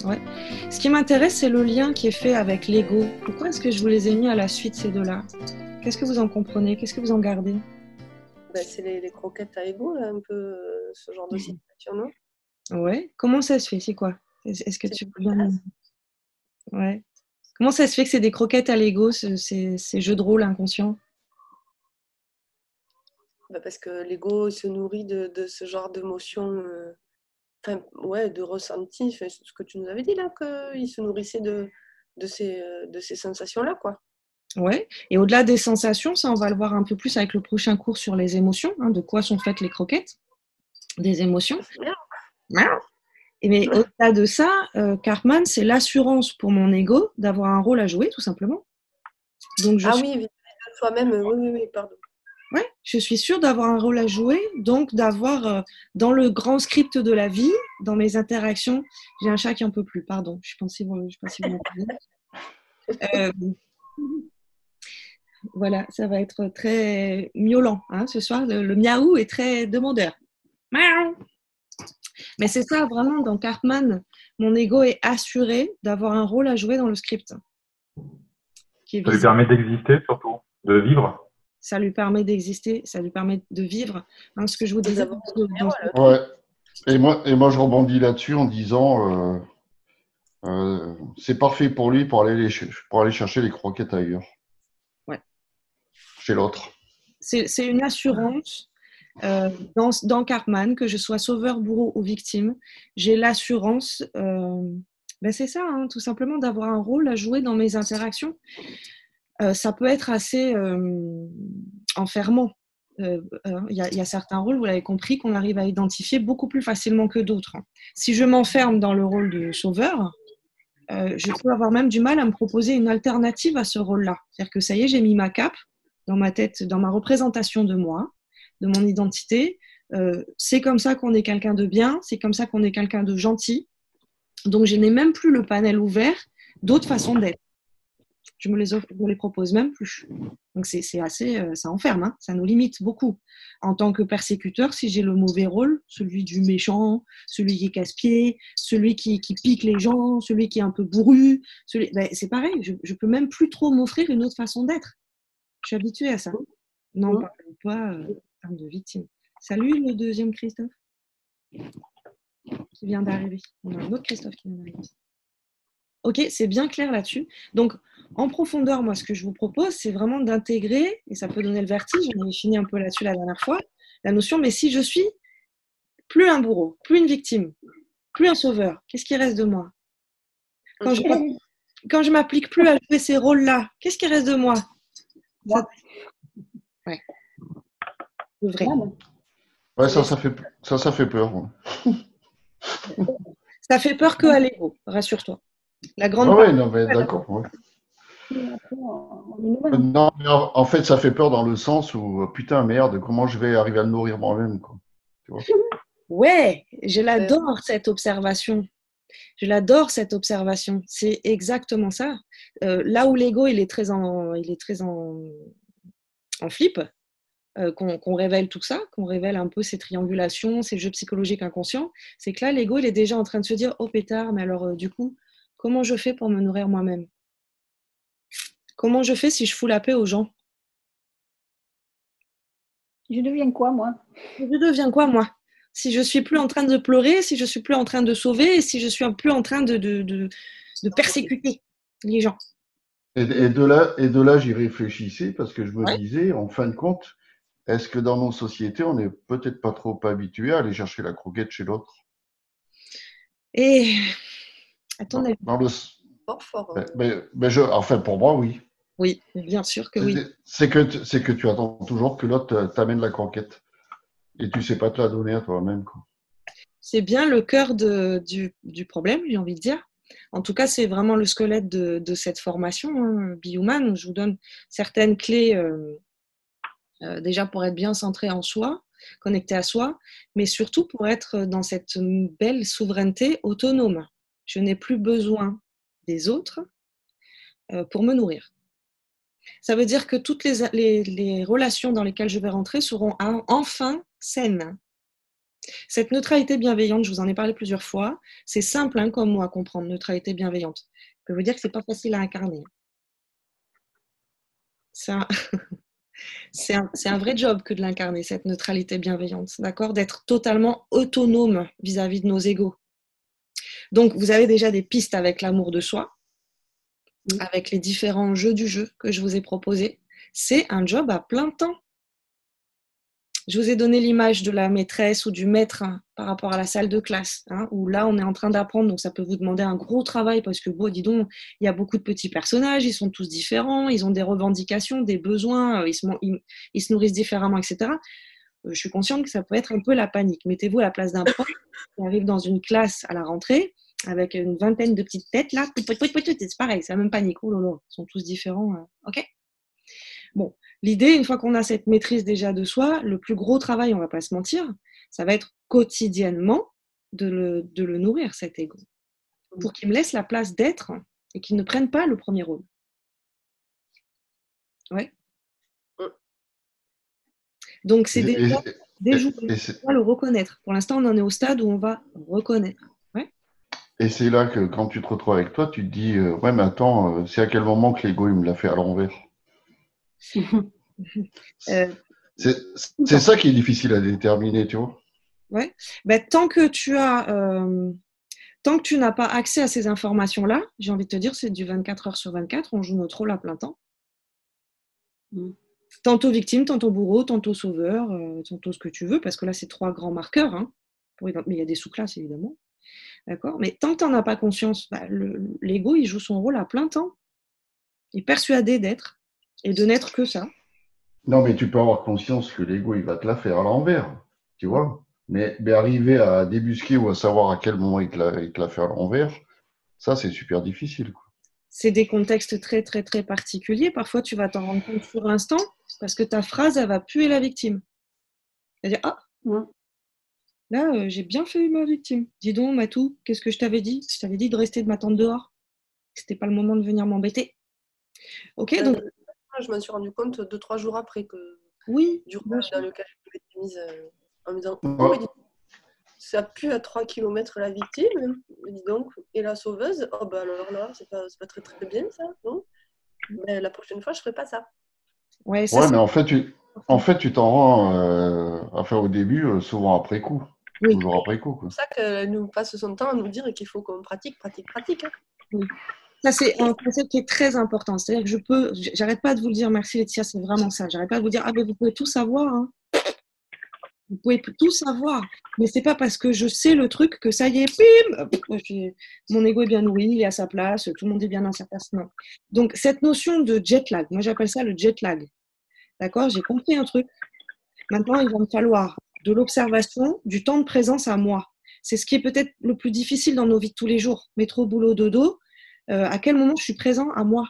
Ouais. Ce qui m'intéresse, c'est le lien qui est fait avec l'ego. Pourquoi est-ce que je vous les ai mis à la suite, ces deux-là? Qu'est-ce que vous en comprenez? Qu'est-ce que vous en gardez? Ben, c'est les croquettes à ego, là, un peu ce genre de situation, non? Ouais. Comment ça se fait? C'est quoi? Est-ce que C'est tu du peux bien stress. Ouais. Comment ça se fait que c'est des croquettes à l'ego, ces jeux de rôle inconscients? Ben, parce que l'ego il se nourrit de ce genre d'émotions, enfin, ouais, de ressentis, enfin, c'est ce que tu nous avais dit là, qu'il se nourrissait de ces sensations-là, quoi. Ouais. Et au-delà des sensations, ça, on va le voir un peu plus avec le prochain cours sur les émotions, hein, de quoi sont faites les croquettes, des émotions. Et mais au-delà de ça, Cartman, c'est l'assurance pour mon ego d'avoir un rôle à jouer, tout simplement. Donc, Ah oui, vis-à-vis de soi-même, oui, oui, oui, pardon. ouais, je suis sûre d'avoir un rôle à jouer, donc d'avoir dans le grand script de la vie, dans mes interactions, j'ai un chat qui en peut plus, pardon, je pense je sais pas si vous m'entendez. Euh, voilà, ça va être très miaulant hein, ce soir, le miaou est très demandeur. Miaou. Mais c'est ça vraiment, dans Cartman, mon ego est assuré d'avoir un rôle à jouer dans le script, qui est Ça lui visible. permet d'exister surtout, de vivre. Ça lui permet d'exister, ça lui permet de vivre. Hein, ce que je vous disais D'avoir dans ce un cours. Ouais. Et moi, je rebondis là-dessus en disant c'est parfait pour lui pour aller chercher les croquettes ailleurs, Ouais. chez l'autre. C'est une assurance dans Cartman, que je sois sauveur, bourreau ou victime. J'ai l'assurance, ben c'est ça, hein, tout simplement, d'avoir un rôle à jouer dans mes interactions. Ça peut être assez enfermant. Y a certains rôles, vous l'avez compris, qu'on arrive à identifier beaucoup plus facilement que d'autres. Si je m'enferme dans le rôle de sauveur, je peux avoir même du mal à me proposer une alternative à ce rôle-là. C'est-à-dire que ça y est, j'ai mis ma cape dans ma tête, dans ma représentation de moi, de mon identité. C'est comme ça qu'on est quelqu'un de bien, c'est comme ça qu'on est quelqu'un de gentil. Donc, je n'ai même plus le panel ouvert d'autres façons d'être. Je me les propose même plus. Donc, c'est assez, ça enferme, hein, ça nous limite beaucoup. En tant que persécuteur, si j'ai le mauvais rôle, celui du méchant, celui qui est casse-pied, celui qui pique les gens, celui qui est un peu bourru, ben, c'est pareil, je peux même plus trop m'offrir une autre façon d'être. Je suis habituée à ça. Non, pas en termes de victime. Salut le deuxième Christophe qui vient d'arriver. On a un autre Christophe qui vient d'arriver. Ok, c'est bien clair là-dessus. Donc, en profondeur, moi, ce que je vous propose, c'est vraiment d'intégrer, et ça peut donner le vertige, on avait fini un peu là-dessus la dernière fois, la notion, mais si je suis plus un bourreau, plus une victime, plus un sauveur, qu'est-ce qui reste de moi? Quand je m'applique plus à jouer ces rôles-là, qu'est-ce qui reste de moi? Ça... Ouais. Le vrai. Ouais, ça fait peur. Ouais. Ça fait peur que à l'ego, rassure-toi. La grande Ouais, non, mais d'accord. Ouais. Non, mais en fait, ça fait peur dans le sens où, putain, merde, comment je vais arriver à le nourrir moi-même, quoi. Tu vois. Ouais, je l'adore cette observation. Je l'adore cette observation. C'est exactement ça. Là où l'ego il est très en flip, qu'on révèle tout ça, qu'on révèle un peu ces triangulations, ces jeux psychologiques inconscients, c'est que là l'ego il est déjà en train de se dire oh pétard, mais alors du coup comment je fais pour me nourrir moi-même? Comment je fais si je fous la paix aux gens? Je deviens quoi, moi? Je deviens quoi, moi? Si je suis plus en train de pleurer, si je suis plus en train de sauver, et si je suis plus en train de persécuter les gens. Et de là, j'y réfléchissais parce que je me Ouais. disais, en fin de compte, est-ce que dans nos sociétés, on n'est peut-être pas trop habitué à aller chercher la croquette chez l'autre? Et à ton avis? Dans le... fort. Enfin, pour moi, oui. Oui, bien sûr que oui. C'est que tu attends toujours que l'autre t'amène la croquette et tu sais pas te la donner à toi-même, quoi. C'est bien le cœur du problème, j'ai envie de dire. En tout cas, c'est vraiment le squelette de cette formation, hein, Be-Human, où je vous donne certaines clés déjà pour être bien centré en soi, connecté à soi, mais surtout pour être dans cette belle souveraineté autonome. Je n'ai plus besoin des autres pour me nourrir. Ça veut dire que toutes les relations dans lesquelles je vais rentrer seront enfin saines. Cette neutralité bienveillante, je vous en ai parlé plusieurs fois, c'est simple hein, comme mot à comprendre, neutralité bienveillante. Je peux vous dire que ce n'est pas facile à incarner. C'est un, c'est un vrai job que de l'incarner, cette neutralité bienveillante, d'accord? D'être totalement autonome vis-à-vis de nos égos. Donc, vous avez déjà des pistes avec l'amour de soi, avec les différents jeux du jeu que je vous ai proposés. C'est un job à plein temps. Je vous ai donné l'image de la maîtresse ou du maître hein, par rapport à la salle de classe, hein, où là, on est en train d'apprendre, donc ça peut vous demander un gros travail parce que, bon, dis donc, il y a beaucoup de petits personnages, ils sont tous différents, ils ont des revendications, des besoins, ils se nourrissent différemment, etc. Je suis consciente que ça peut être un peu la panique. Mettez-vous à la place d'un prof qui arrive dans une classe à la rentrée avec une vingtaine de petites têtes, là, c'est pareil, c'est la même panique. Oh là là, ils sont tous différents. OK. Bon, l'idée, une fois qu'on a cette maîtrise déjà de soi, le plus gros travail, on ne va pas se mentir, ça va être quotidiennement de le nourrir, cet ego, pour qu'il me laisse la place d'être et qu'il ne prenne pas le premier rôle. Ouais. Donc, c'est déjà déjoué. On va le reconnaître. Pour l'instant, on en est au stade où on va reconnaître. Ouais. Et c'est là que quand tu te retrouves avec toi, tu te dis ouais, mais attends, c'est à quel moment que l'ego il me l'a fait à l'envers? C'est ça qui est difficile à déterminer, tu vois. Ouais. Ben, tant que tu n'as pas accès à ces informations-là, j'ai envie de te dire, c'est du 24 heures sur 24, on joue notre rôle à plein temps. Tantôt victime, tantôt bourreau, tantôt sauveur, tantôt ce que tu veux, parce que là, c'est 3 grands marqueurs. Hein, mais il y a des sous-classes, évidemment. D'accord? Mais tant que tu n'en as pas conscience, bah, l'ego, il joue son rôle à plein temps. Il est persuadé d'être et de n'être que ça. Non, mais tu peux avoir conscience que l'ego, il va te la faire à l'envers, tu vois. Mais arriver à débusquer ou à savoir à quel moment il te la fait à l'envers, ça, c'est super difficile, quoi. C'est des contextes très, très, très particuliers. Parfois, tu vas t'en rendre compte sur l'instant parce que ta phrase, elle va puer la victime. C'est-à-dire, ah, là, j'ai bien fait ma victime. Dis donc, Matou, qu'est-ce que je t'avais dit? Je t'avais dit de rester de m'attendre dehors. C'était pas le moment de venir m'embêter. Ok, donc. Je m'en suis rendu compte 2-3 jours après que oui, du rôle dans lequel je m'étais mise en me disant oh, mais ça pue à 3 km la victime, dis donc, et la sauveuse, oh bah alors là, c'est pas très très bien ça, non? Mais la prochaine fois, je ferai pas ça. Ouais, mais en fait, tu t'en rends à faire au début, souvent après coup. Oui. Toujours après coup. C'est pour ça qu'elle nous passe son temps à nous dire qu'il faut qu'on pratique. Hein. Oui. Ça, c'est un concept qui est très important. C'est-à-dire que j'arrête pas de vous le dire, merci Laetitia, c'est vraiment ça. J'arrête pas de vous dire, ah ben vous pouvez tout savoir. Hein. Vous pouvez tout savoir. Mais c'est pas parce que je sais le truc que ça y est, bim, mon ego est bien nourri, il est à sa place, tout le monde est bien dans sa place. Non. Donc, cette notion de jet lag, moi j'appelle ça le jet lag. D'accord? J'ai compris un truc. Maintenant, il va me falloir de l'observation, du temps de présence à moi. C'est ce qui est peut-être le plus difficile dans nos vies de tous les jours. Métro, boulot, dodo. À quel moment je suis présent à moi?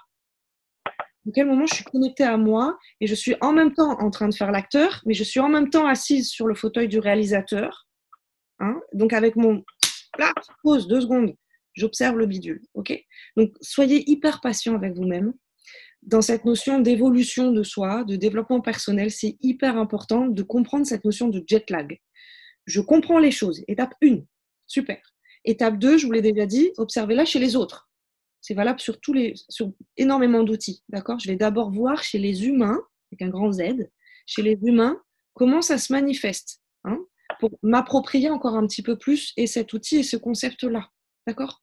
À quel moment je suis connectée à moi et je suis en même temps en train de faire l'acteur, mais je suis en même temps assise sur le fauteuil du réalisateur. Hein, donc avec mon pause 2 secondes, j'observe le bidule. Okay, donc soyez hyper patient avec vous-même. Dans cette notion d'évolution de soi, de développement personnel, c'est hyper important de comprendre cette notion de jet lag. Je comprends les choses. Étape 1, super. Étape 2, je vous l'ai déjà dit, observez-la chez les autres. C'est valable sur énormément d'outils. D'accord? Je vais d'abord voir chez les humains, avec un grand Z, chez les humains, comment ça se manifeste. Hein, pour m'approprier encore un petit peu plus et cet outil et ce concept-là. D'accord?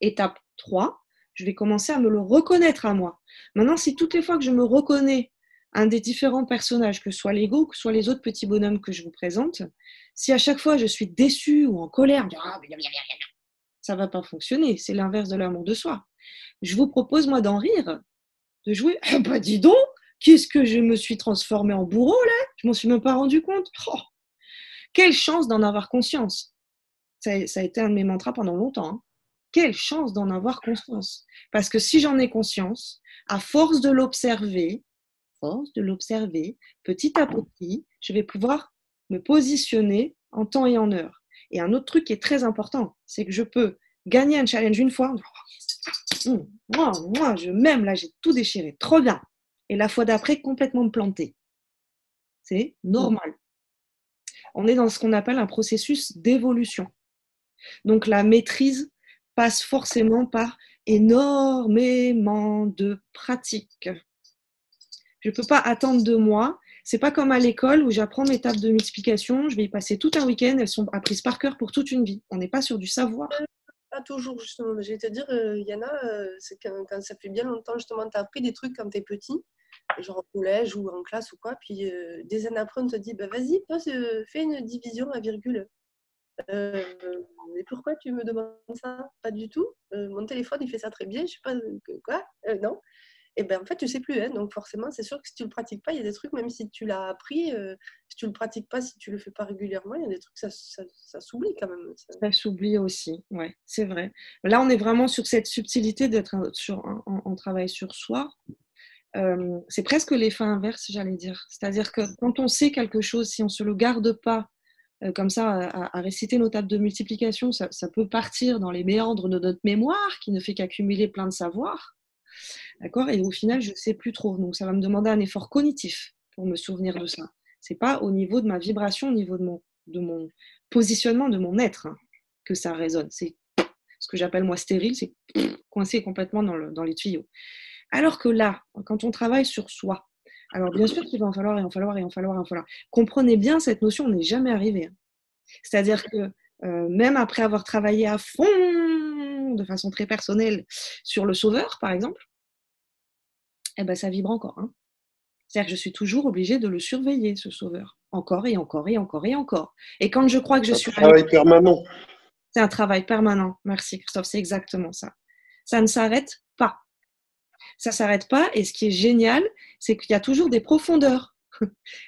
Étape 3, je vais commencer à me le reconnaître à moi. Maintenant, si toutes les fois que je me reconnais un des différents personnages, que ce soit l'ego, que ce soit les autres petits bonhommes que je vous présente, si à chaque fois je suis déçue ou en colère, ça ne va pas fonctionner. C'est l'inverse de l'amour de soi. Je vous propose, moi, d'en rire, de jouer. Ah bah dis donc, qu'est-ce que je me suis transformée en bourreau, là? Je m'en suis même pas rendu compte. Oh, quelle chance d'en avoir conscience. Ça a été un de mes mantras pendant longtemps. Hein. Quelle chance d'en avoir conscience. Parce que si j'en ai conscience, à force de l'observer, petit à petit, je vais pouvoir me positionner en temps et en heure. Et un autre truc qui est très important, c'est que je peux gagner un challenge une fois. Moi, je m'aime, là, j'ai tout déchiré. Trop bien. Et la fois d'après, complètement me planter. C'est normal. On est dans ce qu'on appelle un processus d'évolution. Donc la maîtrise passe forcément par énormément de pratique. Je ne peux pas attendre de moi. C'est pas comme à l'école où j'apprends mes tables de multiplication, je vais y passer tout un week-end, elles sont apprises par cœur pour toute une vie. On n'est pas sur du savoir. Pas toujours, justement. Mais je vais te dire, Yana, c'est quand ça fait bien longtemps, justement, tu as appris des trucs quand tu es petit, genre au collège ou en classe ou quoi, puis des années après, on te dit, bah, vas-y, fais une division à virgule. Mais pourquoi tu me demandes ça? Pas du tout. Mon téléphone, il fait ça très bien. Je sais pas quoi. Non. Et ben en fait, tu sais plus. Hein, donc forcément, c'est sûr que si tu le pratiques pas, il y a des trucs, même si tu l'as appris, si tu le pratiques pas, si tu le fais pas régulièrement, il y a des trucs, ça s'oublie quand même. Ça s'oublie aussi, ouais, c'est vrai. Là, on est vraiment sur cette subtilité d'être en travail sur soi. C'est presque l'effet inverse, j'allais dire. C'est-à-dire que quand on sait quelque chose, si on se le garde pas comme ça à réciter nos tables de multiplication, ça peut partir dans les méandres de notre mémoire qui ne fait qu'accumuler plein de savoir. D'accord? Et au final, je ne sais plus trop. Donc, ça va me demander un effort cognitif pour me souvenir de ça. Ce n'est pas au niveau de ma vibration, au niveau de mon positionnement, de mon être, hein, que ça résonne. C'est ce que j'appelle moi stérile, c'est coincé complètement dans les tuyaux. Alors que là, quand on travaille sur soi, alors bien sûr qu'il va en falloir, et en falloir, et en falloir, et en falloir. Comprenez bien cette notion, on n'est jamais arrivé. Hein. C'est-à-dire que même après avoir travaillé à fond, de façon très personnelle, sur le sauveur, par exemple, eh ben, ça vibre encore. Hein. C'est-à-dire que je suis toujours obligée de le surveiller, ce sauveur. Encore et encore et encore et encore. Et quand je crois que je suis... C'est un travail permanent. C'est un travail permanent. Merci Christophe, c'est exactement ça. Ça ne s'arrête pas. Ça ne s'arrête pas. Et ce qui est génial, c'est qu'il y a toujours des profondeurs.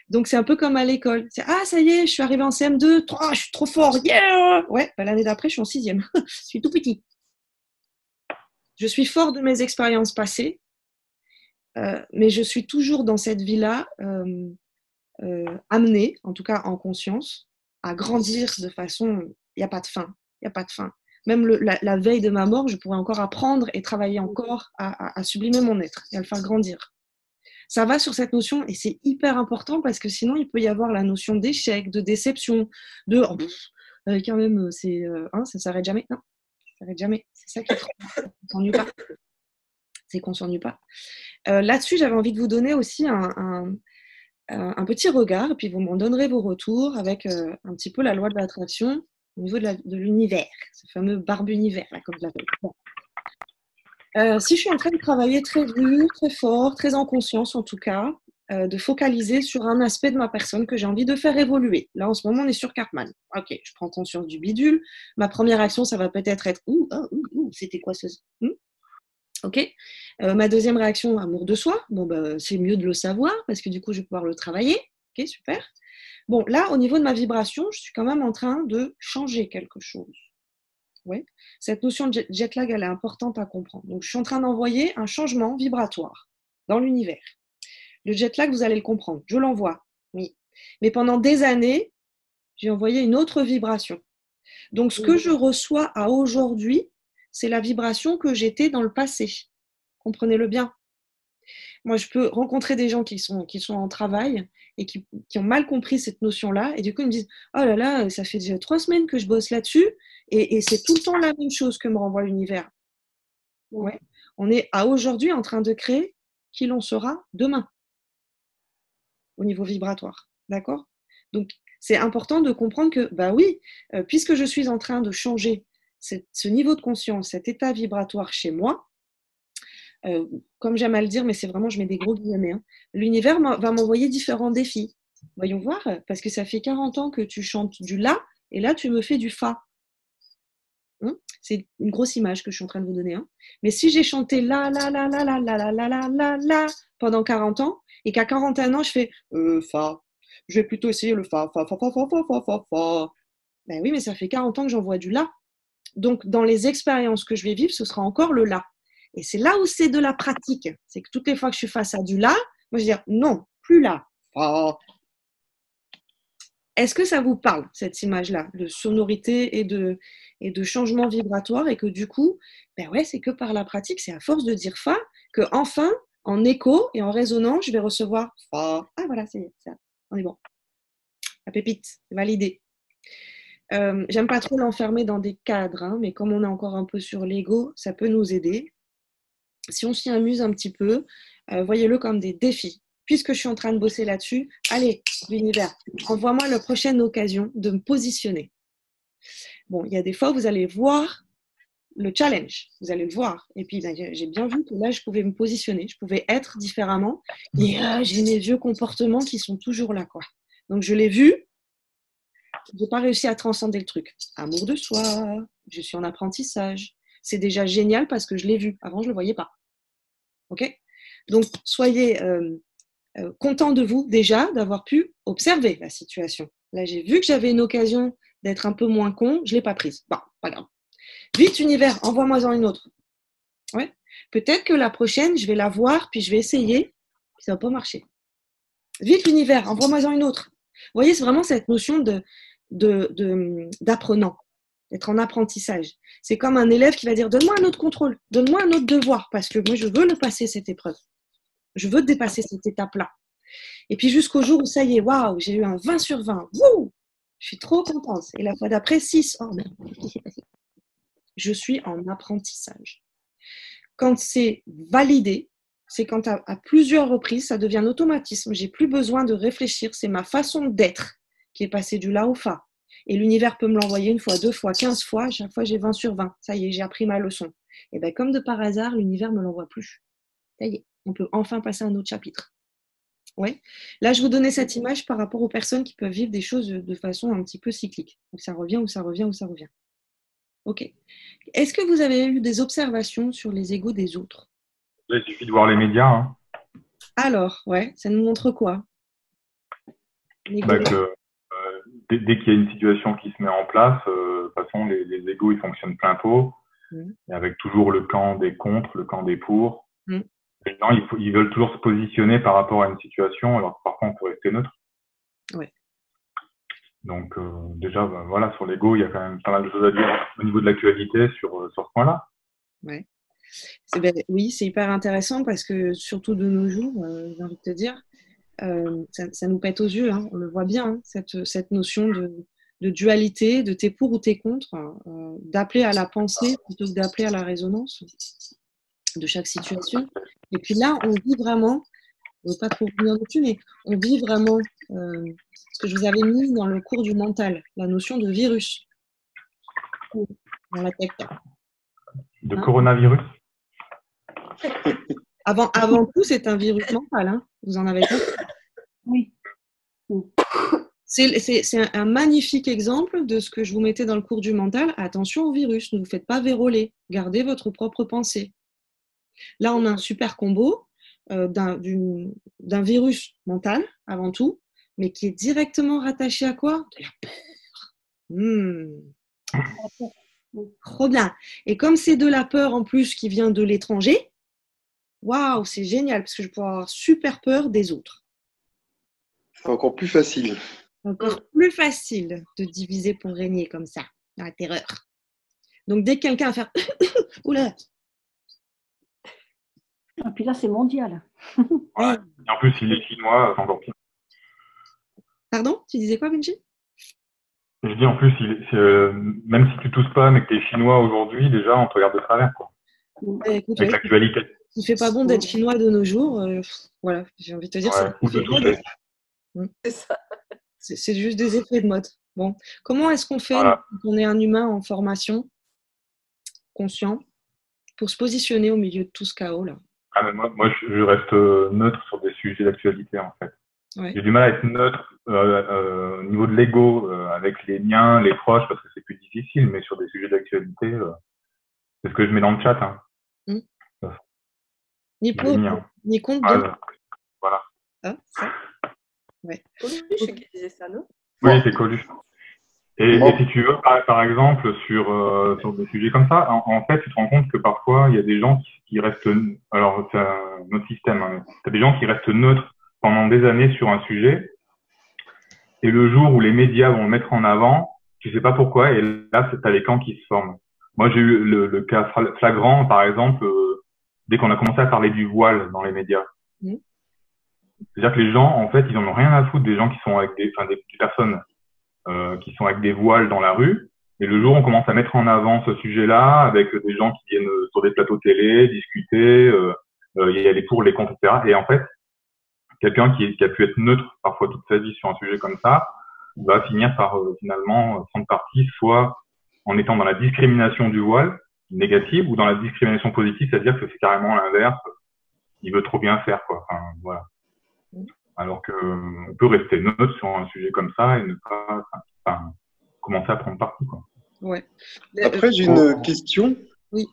Donc, c'est un peu comme à l'école. C'est, ah, ça y est, je suis arrivée en CM2. Je suis trop fort. Yeah! Ouais, ben, l'année d'après, je suis en 6e. Je suis tout petit. Je suis fort de mes expériences passées. Mais je suis toujours dans cette vie-là amenée, en tout cas en conscience, à grandir de façon... Il n'y a pas de fin. Il n'y a pas de fin. Même la veille de ma mort, je pourrais encore apprendre et travailler encore à sublimer mon être et à le faire grandir. Ça va sur cette notion et c'est hyper important parce que sinon, il peut y avoir la notion d'échec, de déception, de quand même, ça ne s'arrête jamais. Non, ça ne s'arrête jamais. C'est ça qui est trop... On s'ennuie pas. C'est qu'on ne s'ennuie pas. Là-dessus, j'avais envie de vous donner aussi un petit regard, et puis vous m'en donnerez vos retours avec un petit peu la loi de l'attraction au niveau de l'univers, ce fameux barbe-univers, là, comme je l'appelle. Bon. Si je suis en train de travailler très dur, très fort, très en conscience en tout cas, de focaliser sur un aspect de ma personne que j'ai envie de faire évoluer. Là, en ce moment, on est sur Cartman. Ok, je prends conscience du bidule. Ma première action, ça va peut-être être c'était quoi ce... Ok. Ma deuxième réaction, amour de soi. Bon, c'est mieux de le savoir parce que du coup, je vais pouvoir le travailler. Ok, super. Bon, là, au niveau de ma vibration, je suis quand même en train de changer quelque chose. Ouais. Cette notion de jet lag, elle est importante à comprendre. Donc, je suis en train d'envoyer un changement vibratoire dans l'univers. Le jet lag, vous allez le comprendre. Je l'envoie, oui. Mais pendant des années, j'ai envoyé une autre vibration. Donc, ce que je reçois à aujourd'hui, c'est la vibration que j'étais dans le passé. Comprenez-le bien. Moi, je peux rencontrer des gens qui sont en travail et qui ont mal compris cette notion-là. Et du coup, ils me disent « Oh là là, ça fait déjà 3 semaines que je bosse là-dessus et c'est tout le temps la même chose que me renvoie l'univers. » Ouais. On est à aujourd'hui en train de créer qui l'on sera demain au niveau vibratoire. D'accord ? Donc, c'est important de comprendre que, oui, puisque je suis en train de changer ce niveau de conscience, cet état vibratoire chez moi, comme j'aime à le dire, mais c'est vraiment, je mets des gros guillemets, hein, l'univers va m'envoyer différents défis. Voyons voir, parce que ça fait 40 ans que tu chantes du la, et là, tu me fais du fa. C'est une grosse image que je suis en train de vous donner. Hein. Mais si j'ai chanté la, la, la, la, la, la, la, la, la, la, la, pendant 40 ans, et qu'à 41 ans, je fais fa, je vais plutôt essayer le fa, fa, fa, fa, fa, fa, fa, fa, fa. Ben oui, mais ça fait 40 ans que j'envoie du la. Donc, dans les expériences que je vais vivre, ce sera encore le la. Et c'est là où c'est de la pratique. C'est que toutes les fois que je suis face à du la, moi je vais dire non, plus là. Fa. Est-ce que ça vous parle, cette image-là, de sonorité et de changement vibratoire, et que du coup, c'est que par la pratique, c'est à force de dire fa, que enfin, en écho et en résonance, je vais recevoir fa. Ah voilà, c'est ça, on est bon. La pépite, validé. J'aime pas trop l'enfermer dans des cadres, hein, mais comme on est encore un peu sur l'ego, ça peut nous aider. Si on s'y amuse un petit peu, voyez-le comme des défis. Puisque je suis en train de bosser là-dessus, allez, l'univers, envoie-moi la prochaine occasion de me positionner. Bon, il y a des fois où vous allez voir le challenge, vous allez le voir. Et puis, ben, j'ai bien vu que là, je pouvais me positionner, je pouvais être différemment. Et j'ai mes vieux comportements qui sont toujours là, quoi. Donc, je l'ai vu, je n'ai pas réussi à transcender le truc. Amour de soi, je suis en apprentissage. C'est déjà génial parce que je l'ai vu. Avant, je ne le voyais pas. OK ? Donc, soyez content de vous déjà d'avoir pu observer la situation. Là, j'ai vu que j'avais une occasion d'être un peu moins con, je ne l'ai pas prise. Bon, pas grave. Vite, univers, envoie-moi-en une autre. Ouais. Peut-être que la prochaine, je vais la voir, puis je vais essayer, puis ça ne va pas marcher. Vite, l'univers, envoie-moi-en une autre. Vous voyez, c'est vraiment cette notion d'apprenant, d'être en apprentissage. C'est comme un élève qui va dire, donne-moi un autre contrôle, donne-moi un autre devoir, parce que moi, je veux le passer, cette épreuve. Je veux dépasser cette étape-là. Et puis jusqu'au jour où ça y est, waouh, j'ai eu un 20 sur 20. Wouh, je suis trop contente. Et la fois d'après, 6. Oh merde, qu'est-ce qui s'est passé ? Je suis en apprentissage. Quand c'est validé, c'est quand à plusieurs reprises, ça devient un automatisme. J'ai plus besoin de réfléchir. C'est ma façon d'être qui est passée du là au fa. Et l'univers peut me l'envoyer une fois, 2 fois, 15 fois. À chaque fois, j'ai 20 sur 20. Ça y est, j'ai appris ma leçon. Et bien, comme de par hasard, l'univers ne me l'envoie plus. Ça y est, on peut enfin passer à un autre chapitre. Ouais. Là, je vous donnais cette image par rapport aux personnes qui peuvent vivre des choses de façon un petit peu cyclique. Donc, ça revient ou ça revient ou ça revient. Ok. Est-ce que vous avez eu des observations sur les égos des autres ? Il suffit de voir les médias. Hein. Alors, ouais, ça nous montre quoi ? Dès qu'il y a une situation qui se met en place, de toute façon, les égos, ils fonctionnent plein pot, et avec toujours le camp des contre, le camp des pour. Les gens, ils veulent toujours se positionner par rapport à une situation, alors que parfois, on peut rester neutre. Ouais. Donc, déjà, voilà, sur l'ego, il y a quand même pas mal de choses à dire au niveau de l'actualité sur ce point-là. Ouais. Oui, c'est hyper intéressant parce que, surtout de nos jours, j'ai envie de te dire, ça nous pète aux yeux, hein, on le voit bien, hein, cette notion de dualité, de t'es pour ou t'es contre, d'appeler à la pensée plutôt que d'appeler à la résonance de chaque situation. Et puis là, on vit vraiment, je ne veux pas trop revenir dessus, mais on vit vraiment ce que je vous avais mis dans le cours du mental, la notion de virus dans la tech. De coronavirus. Avant tout, c'est un virus mental, hein. Vous en avez compris. Oui. C'est un magnifique exemple de ce que je vous mettais dans le cours du mental. Attention au virus, ne vous faites pas véroler. Gardez votre propre pensée. Là, on a un super combo d'un virus mental, avant tout, mais qui est directement rattaché à quoi ? De la peur. Trop bien. Et comme c'est de la peur en plus qui vient de l'étranger, waouh, c'est génial, parce que je peux avoir super peur des autres. C'est encore plus facile. Encore plus facile de diviser pour régner comme ça, dans la terreur. Donc, dès que quelqu'un va faire oula. Et puis là, c'est mondial. Ouais. Et en plus, il est chinois, c'est encore pire. Pardon, tu disais quoi, Benji ? Je dis en plus, même si tu tousses pas, mais que tu es chinois aujourd'hui, déjà, on te regarde de travers, quoi. Écoute, avec l'actualité. Il fait pas bon d'être chinois de nos jours. Voilà, j'ai envie de te dire. Ou de tousser. C'est ça. C'est juste des effets de mode. Bon, comment est-ce qu'on fait Voilà. quand on est un humain en formation, conscient, pour se positionner au milieu de tout ce chaos-là ? Ah, mais moi, je reste neutre sur des sujets d'actualité, en fait. Ouais. J'ai du mal à être neutre au niveau de l'ego, avec les miens, les proches, parce que c'est plus difficile, mais sur des sujets d'actualité, c'est ce que je mets dans le chat. Hein. Ni pour, ni contre. Voilà. Ah, ça. Ouais. Coluche qui disait ça, non ? Oui, c'est Coluche. Et si tu veux, par exemple, sur des sujets comme ça, en fait, tu te rends compte que parfois, il y a des gens qui restent... Alors, c'est un autre système. Hein, tu as des gens qui restent neutres pendant des années sur un sujet, et le jour où les médias vont le mettre en avant, tu sais pas pourquoi, et là, tu as les camps qui se forment. Moi, j'ai eu le cas flagrant, par exemple, dès qu'on a commencé à parler du voile dans les médias. C'est-à-dire que les gens, en fait, ils en ont rien à foutre des gens qui sont avec des personnes qui sont avec des voiles dans la rue. Et le jour où on commence à mettre en avant ce sujet-là, avec des gens qui viennent sur des plateaux télé, discuter, il y a les pour, les contre, etc. Et en fait, quelqu'un qui a pu être neutre parfois toute sa vie sur un sujet comme ça, va finir par finalement prendre parti, soit en étant dans la discrimination du voile négative ou dans la discrimination positive, c'est-à-dire que c'est carrément l'inverse. Il veut trop bien faire, quoi. Enfin, voilà. Alors que on peut rester neutre sur un sujet comme ça et ne pas commencer à prendre parti, quoi. Ouais. Après, j'ai une question. Oui.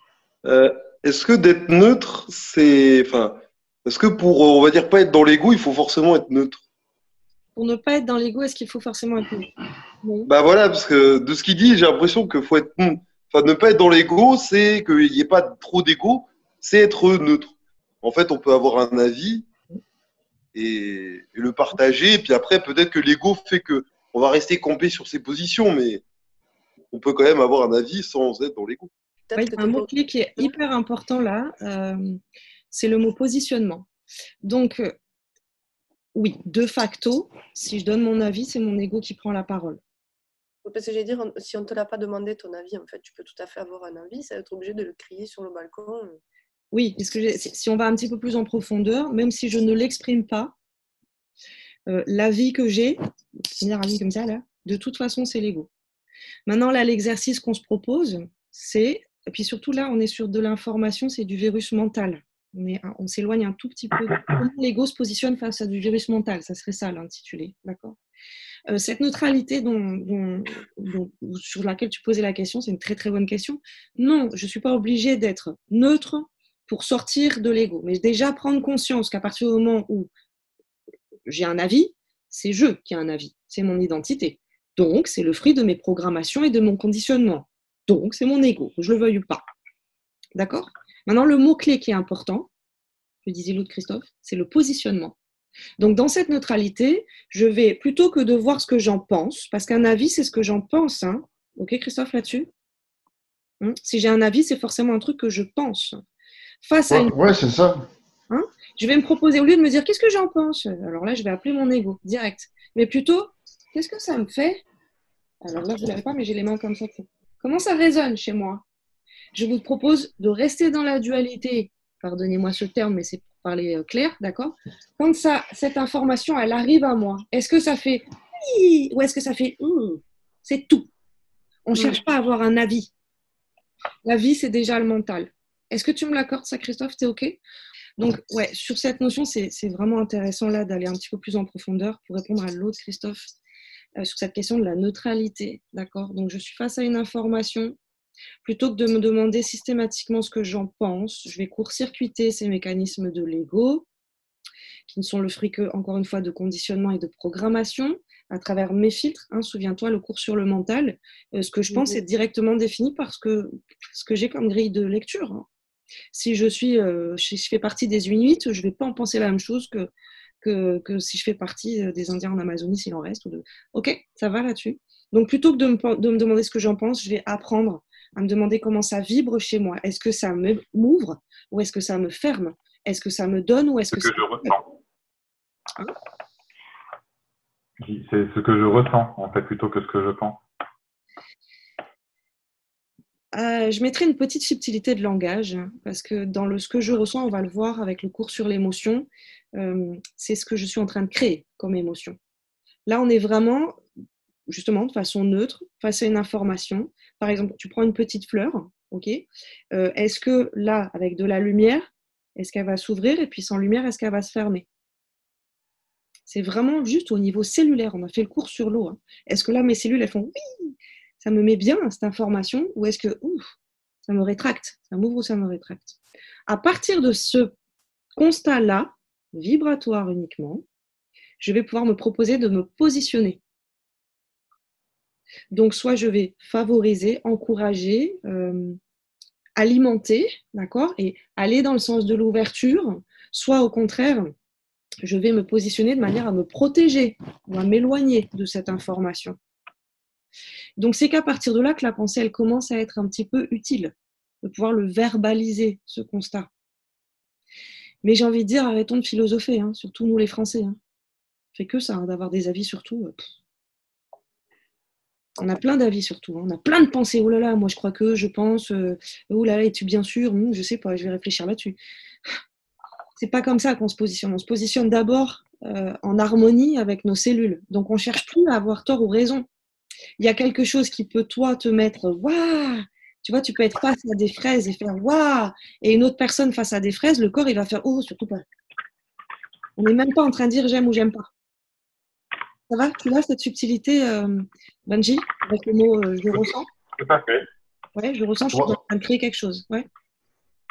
Est-ce que d'être neutre, est-ce que pour, on va dire, pas être dans l'ego, il faut forcément être neutre? Pour ne pas être dans l'ego, est-ce qu'il faut forcément être neutre? Non. Bah voilà, parce que de ce qu'il dit, j'ai l'impression que faut être, ne pas être dans l'ego, c'est qu'il n'y ait pas trop d'ego, c'est être neutre. En fait, on peut avoir un avis et le partager, et puis après, peut-être que l'ego fait que on va rester campé sur ses positions, mais on peut quand même avoir un avis sans être dans l'ego. Ouais, il y a un mot-clé qui est hyper important là, c'est le mot positionnement. Donc, oui, de facto, si je donne mon avis, c'est mon ego qui prend la parole. Parce que j'allais dire, si on ne te l'a pas demandé ton avis, en fait, tu peux tout à fait avoir un avis, ça va être obligé de le crier sur le balcon. Oui, parce que si on va un petit peu plus en profondeur, même si je ne l'exprime pas, l'avis que j'ai, un avis comme ça, là, de toute façon, c'est l'ego. Maintenant, là, l'exercice qu'on se propose, c'est, et puis surtout là, on est sur de l'information, c'est du virus mental. On s'éloigne un tout petit peu. Comment l'ego se positionne face à du virus mental, ça serait ça l'intitulé, d'accord? Cette neutralité sur laquelle tu posais la question, c'est une très très bonne question. Non, je ne suis pas obligée d'être neutre pour sortir de l'ego, mais déjà prendre conscience qu'à partir du moment où j'ai un avis, c'est je qui ai un avis, c'est mon identité. Donc, c'est le fruit de mes programmations et de mon conditionnement. Donc, c'est mon ego, que je ne le veuille ou pas. D'accord? Maintenant, le mot-clé qui est important, je disais l'autre Christophe, c'est le positionnement. Donc, dans cette neutralité, je vais, plutôt que de voir ce que j'en pense, parce qu'un avis, c'est ce que j'en pense. Hein. Ok, Christophe, là-dessus? Si j'ai un avis, c'est forcément un truc que je pense. Face à une... Ouais, c'est ça. Hein, je vais me proposer, au lieu de me dire qu'est-ce que j'en pense, alors là, je vais appeler mon ego, direct. Mais plutôt, qu'est-ce que ça me fait? Alors là, vous ne l'avez pas, mais j'ai les mains comme ça. Comment ça résonne chez moi? Je vous propose de rester dans la dualité. Pardonnez-moi ce terme, mais c'est pour parler clair, d'accord? Quand cette information, elle arrive à moi, est-ce que ça fait oui ou est-ce que ça fait c'est tout. On ne cherche pas à avoir un avis. L'avis, c'est déjà le mental. Est-ce que tu me l'accordes, ça, Christophe? T'es OK? Donc, ouais, sur cette notion, c'est vraiment intéressant là d'aller un petit peu plus en profondeur pour répondre à l'autre, Christophe, sur cette question de la neutralité, d'accord? Donc, je suis face à une information. Plutôt que de me demander systématiquement ce que j'en pense, je vais court-circuiter ces mécanismes de l'ego, qui ne sont le fruit que, encore une fois, de conditionnement et de programmation, à travers mes filtres. Hein, souviens-toi, le cours sur le mental, ce que je pense est directement défini par ce que j'ai comme grille de lecture. Hein. Si je fais partie des Inuits, je ne vais pas en penser la même chose que si je fais partie des Indiens en Amazonie, s'il en reste. Ok, ça va là-dessus. Donc, plutôt que de me demander ce que j'en pense, je vais apprendre à me demander comment ça vibre chez moi. Est-ce que ça m'ouvre ou est-ce que ça me ferme? Est-ce que ça me donne ou est-ce que je ressens. Hein? C'est ce que je ressens, en fait, plutôt que ce que je pense. Je mettrai une petite subtilité de langage, parce que dans ce que je ressens, on va le voir avec le cours sur l'émotion, c'est ce que je suis en train de créer comme émotion. Là, on est vraiment, justement, de façon neutre, face à une information. Par exemple, tu prends une petite fleur, ok? Est-ce que là, avec de la lumière, est-ce qu'elle va s'ouvrir? Et puis sans lumière, est-ce qu'elle va se fermer? C'est vraiment juste au niveau cellulaire. On a fait le cours sur l'eau. Hein. Est-ce que là, mes cellules, elles font oui, ça me met bien cette information, ou est-ce que ça me rétracte? Ça m'ouvre ou ça me rétracte? À partir de ce constat-là, vibratoire uniquement, je vais pouvoir me proposer de me positionner. Donc, soit je vais favoriser, encourager, alimenter, d'accord, et aller dans le sens de l'ouverture, soit au contraire, je vais me positionner de manière à me protéger ou à m'éloigner de cette information. Donc, c'est qu'à partir de là que la pensée, elle commence à être un petit peu utile, de pouvoir le verbaliser, ce constat. Mais j'ai envie de dire, arrêtons de philosopher, hein, surtout nous les Français. Hein. On fait que ça, hein, d'avoir des avis sur tout. On a plein d'avis sur tout. Hein. On a plein de pensées. Oh là là, moi je crois que, je pense. Oh là là, es-tu bien sûr? Je sais pas, je vais réfléchir là-dessus. C'est pas comme ça qu'on se positionne. On se positionne d'abord en harmonie avec nos cellules. Donc on cherche plus à avoir tort ou raison. Il y a quelque chose qui peut, toi, te mettre waouh. Tu vois, tu peux être face à des fraises et faire waouh. Et une autre personne face à des fraises, le corps, il va faire oh, surtout pas. On n'est même pas en train de dire j'aime ou j'aime pas. Ça va? Tu as cette subtilité, Benji, avec le mot je le ressens? Tout à fait. Ouais, je le ressens, je suis en train de créer quelque chose. Ouais,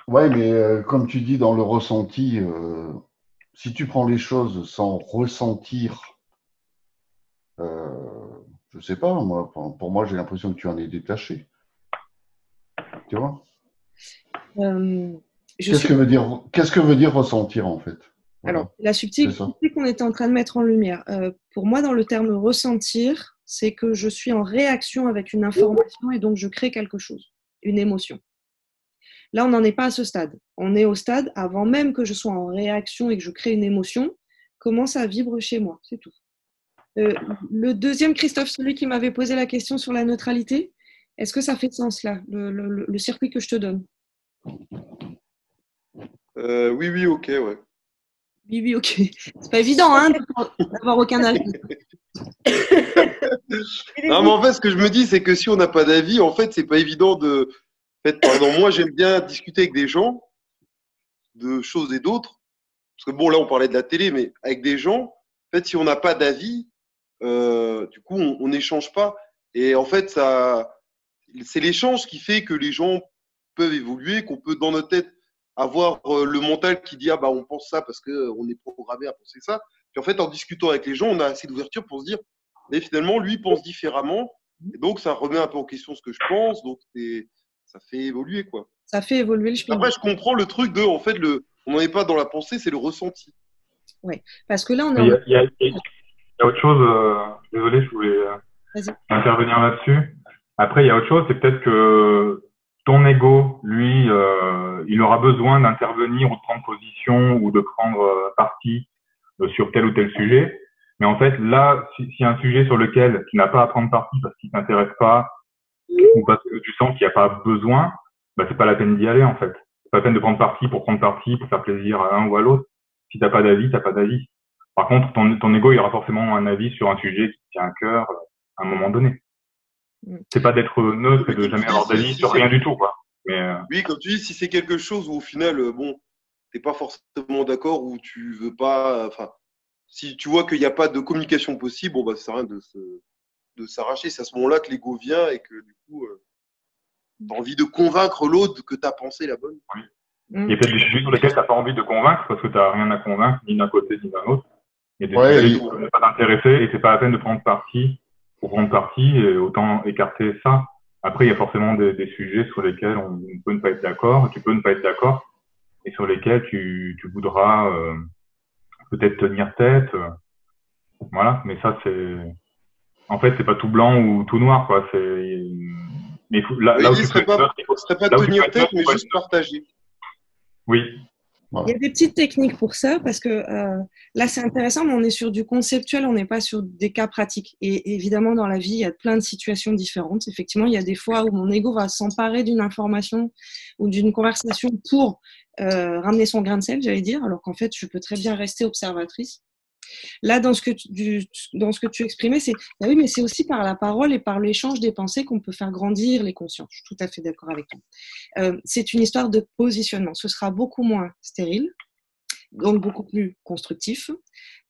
ouais, mais comme tu dis dans le ressenti, si tu prends les choses sans ressentir, je sais pas, moi, pour moi, j'ai l'impression que tu en es détaché. Tu vois? Qu'est-ce que veut dire ressentir en fait? Voilà. Alors, la subtilité qu'on était en train de mettre en lumière, pour moi, dans le terme ressentir, c'est que je suis en réaction avec une information et donc je crée quelque chose, une émotion. Là, on n'en est pas à ce stade. On est au stade, avant même que je sois en réaction et que je crée une émotion, comment ça vibre chez moi, c'est tout. Le deuxième, Christophe, celui qui m'avait posé la question sur la neutralité, est-ce que ça fait sens là, le circuit que je te donne? Oui, ok, ouais. Oui, ok. C'est pas évident hein, d'avoir aucun avis. Non, mais en fait, ce que je me dis, c'est que si on n'a pas d'avis, en fait, c'est pas évident de. En fait, par exemple, moi, j'aime bien discuter avec des gens de choses et d'autres. Parce que bon, là, on parlait de la télé, mais avec des gens, en fait, si on n'a pas d'avis, du coup, on n'échange pas. Et en fait, c'est l'échange qui fait que les gens peuvent évoluer, qu'on peut, dans notre tête, avoir le mental qui dit, ah bah, on pense ça parce qu'on est programmé à penser ça. Puis en fait, en discutant avec les gens, on a assez d'ouverture pour se dire, mais finalement, lui pense différemment. Et donc, ça remet un peu en question ce que je pense. Donc, ça fait évoluer, quoi. Ça fait évoluer le chemin. Après, je comprends le truc de, en fait, on n'en est pas dans la pensée, c'est le ressenti. Oui, parce que là, on est. Il y a autre chose, désolé, je voulais intervenir là-dessus. Après, il y a autre chose, c'est peut-être que ton ego, lui, il aura besoin d'intervenir ou de prendre position ou de prendre parti sur tel ou tel sujet. Mais en fait, là, s'il y a un sujet sur lequel tu n'as pas à prendre parti parce qu'il t'intéresse pas ou parce que tu sens qu'il n'y a pas besoin, bah, c'est pas la peine d'y aller, en fait. C'est pas la peine de prendre parti, pour faire plaisir à l'un ou à l'autre. Si t'as pas d'avis, t'as pas d'avis. Par contre, ton ego, il aura forcément un avis sur un sujet qui te tient à cœur à un moment donné. C'est pas d'être neutre et de jamais avoir d'avis sur rien du tout, quoi. Mais oui, comme tu dis, si c'est quelque chose où au final, bon, t'es pas forcément d'accord ou tu veux pas, enfin, si tu vois qu'il n'y a pas de communication possible, bon, bah, ça sert à rien de s'arracher. C'est à ce moment-là que l'ego vient et que du coup, tu as envie de convaincre l'autre que tu as pensé la bonne. Oui. Il y a peut-être des sujets sur lesquels tu n'as pas envie de convaincre parce que tu n'as rien à convaincre, ni d'un côté ni d'un autre. Il y a des sujets qui ne peuvent pas t'intéresser et c'est pas la peine de prendre parti. Pour prendre parti, et autant écarter ça. Après, il y a forcément des sujets sur lesquels on peut ne pas être d'accord, tu peux ne pas être d'accord, et sur lesquels tu voudras peut-être tenir tête. Voilà, mais ça, en fait, c'est pas tout blanc ou tout noir, quoi. Mais là où tu serais pas tenir tête, mais juste partager. Oui. Il y a des petites techniques pour ça parce que là, c'est intéressant, mais on est sur du conceptuel, on n'est pas sur des cas pratiques. Et évidemment, dans la vie, il y a plein de situations différentes. Effectivement, il y a des fois où mon ego va s'emparer d'une information ou d'une conversation pour ramener son grain de sel, j'allais dire, alors qu'en fait, je peux très bien rester observatrice. Là, dans ce que tu exprimais, c'est bah oui, mais c'est aussi par la parole et par l'échange des pensées qu'on peut faire grandir les consciences. Je suis tout à fait d'accord avec toi. C'est une histoire de positionnement. Ce sera beaucoup moins stérile, donc beaucoup plus constructif.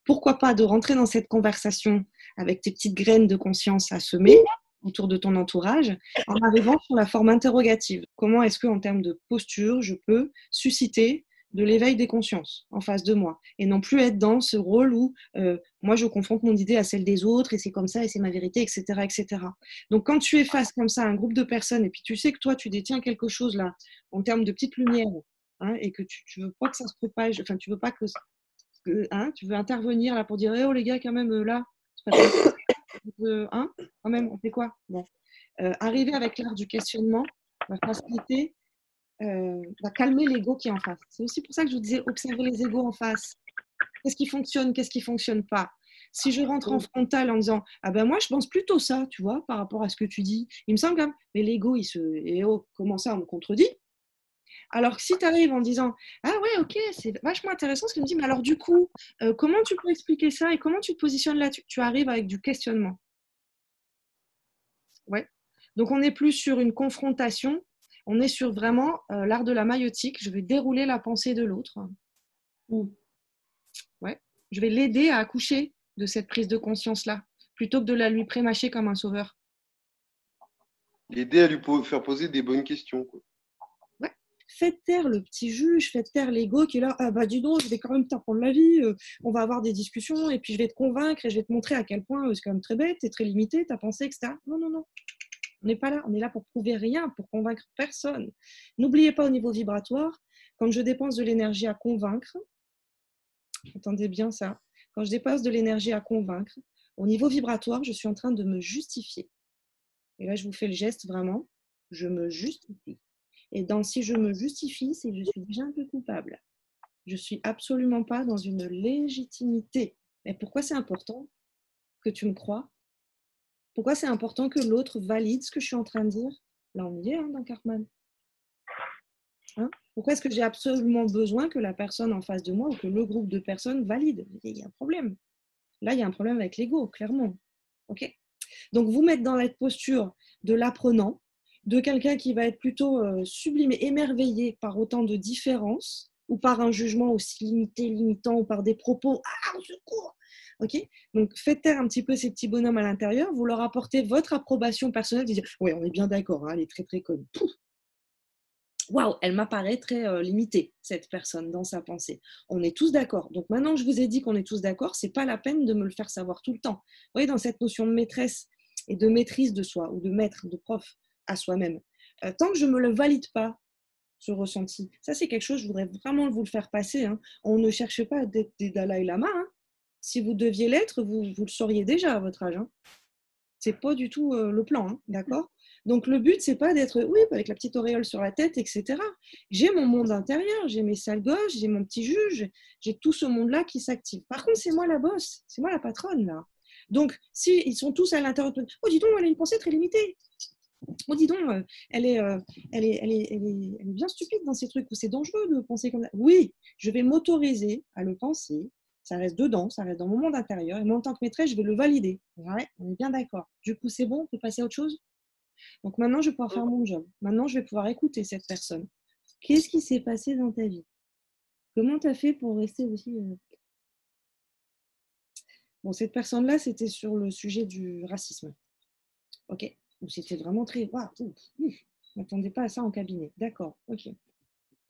Pourquoi pas de rentrer dans cette conversation avec tes petites graines de conscience à semer autour de ton entourage, en arrivant sur la forme interrogative. Comment est-ce qu'en termes de posture, je peux susciter de l'éveil des consciences en face de moi et non plus être dans ce rôle où moi je confronte mon idée à celle des autres et c'est comme ça et c'est ma vérité, etc., etc. Donc quand tu es face comme ça à un groupe de personnes et puis tu sais que toi tu détiens quelque chose là en termes de petite lumière hein, et que tu veux pas que ça se propage, enfin tu veux pas que hein, tu veux intervenir là pour dire oh les gars quand même là c'est pas hein, quand même on fait quoi bon. Arriver avec l'art du questionnement va faciliter va calmer l'ego qui est en face. C'est aussi pour ça que je vous disais, observer les égos en face. Qu'est-ce qui fonctionne, qu'est-ce qui ne fonctionne pas? Si je rentre en frontal en disant ah ben moi je pense plutôt ça, tu vois, par rapport à ce que tu dis, il me semble quand même, mais l'ego il se et oh comment ça on me contredit? Alors que si tu arrives en disant ah ouais ok c'est vachement intéressant ce que tu me dis, mais alors du coup comment tu peux expliquer ça et comment tu te positionnes là? Tu arrives avec du questionnement. Ouais. Donc on n'est plus sur une confrontation, on est sur vraiment l'art de la maïeutique. Je vais dérouler la pensée de l'autre. Ouais. Je vais l'aider à accoucher de cette prise de conscience-là, plutôt que de la lui prémâcher comme un sauveur. L'aider à lui faire poser des bonnes questions, quoi. Ouais. Faites taire le petit juge, faites taire l'ego qui est là, ah bah dis donc, je vais quand même t'apprendre la vie, on va avoir des discussions et puis je vais te convaincre et je vais te montrer à quel point c'est quand même très bête, c'est très limité, ta pensée, etc. Non, non, non. On n'est pas là, on est là pour prouver rien, pour convaincre personne. N'oubliez pas au niveau vibratoire, quand je dépense de l'énergie à convaincre, entendez bien ça, quand je dépense de l'énergie à convaincre, au niveau vibratoire, je suis en train de me justifier. Et là, je vous fais le geste vraiment, je me justifie. Et dans si je me justifie, c'est que je suis déjà un peu coupable. Je ne suis absolument pas dans une légitimité. Et pourquoi c'est important que tu me crois? Pourquoi c'est important que l'autre valide ce que je suis en train de dire? Là, on y est dans Karman. Hein? Pourquoi est-ce que j'ai absolument besoin que la personne en face de moi ou que le groupe de personnes valide? Il y a un problème. Là, il y a un problème avec l'ego, clairement. Ok? Donc, vous mettre dans la posture de l'apprenant, de quelqu'un qui va être plutôt sublimé, émerveillé par autant de différences ou par un jugement aussi limité, limitant ou par des propos « Ah, au secours !» Ok? Donc, faites taire un petit peu ces petits bonhommes à l'intérieur, vous leur apportez votre approbation personnelle, vous dites « Oui, on est bien d'accord, hein, elle est très très conne. » Waouh, elle m'apparaît très limitée, cette personne, dans sa pensée. On est tous d'accord. Donc maintenant que je vous ai dit qu'on est tous d'accord, ce n'est pas la peine de me le faire savoir tout le temps. Vous voyez, dans cette notion de maîtresse et de maîtrise de soi, ou de maître, de prof à soi-même, tant que je ne me le valide pas, ce ressenti, ça c'est quelque chose, je voudrais vraiment vous le faire passer. Hein. On ne cherche pas d'être des Dalai Lama. Hein. Si vous deviez l'être, vous le sauriez déjà à votre âge. Hein. Ce n'est pas du tout le plan, hein, d'accord? Donc le but, c'est pas d'être, oui, avec la petite auréole sur la tête, etc. J'ai mon monde intérieur, j'ai mes sales gosses, j'ai mon petit juge, j'ai tout ce monde-là qui s'active. Par contre, c'est moi la boss, c'est moi la patronne, là. Donc, si ils sont tous à l'intérieur de... Oh, dis donc, elle a une pensée très limitée. Oh, dis donc, elle est bien stupide dans ces trucs où c'est dangereux de penser comme ça. Oui, je vais m'autoriser à le penser. Ça reste dedans, ça reste dans mon monde intérieur. Et moi, en tant que maîtresse, je vais le valider. Ouais, on est bien d'accord. Du coup, c'est bon, on peut passer à autre chose. Donc maintenant, je vais pouvoir faire mon job. Maintenant, je vais pouvoir écouter cette personne. Qu'est-ce qui s'est passé dans ta vie? Comment tu as fait pour rester aussi... Bon, cette personne-là, c'était sur le sujet du racisme. Ok. Donc, c'était vraiment très... Waouh, je ne m'attendais pas à ça en cabinet. D'accord, ok.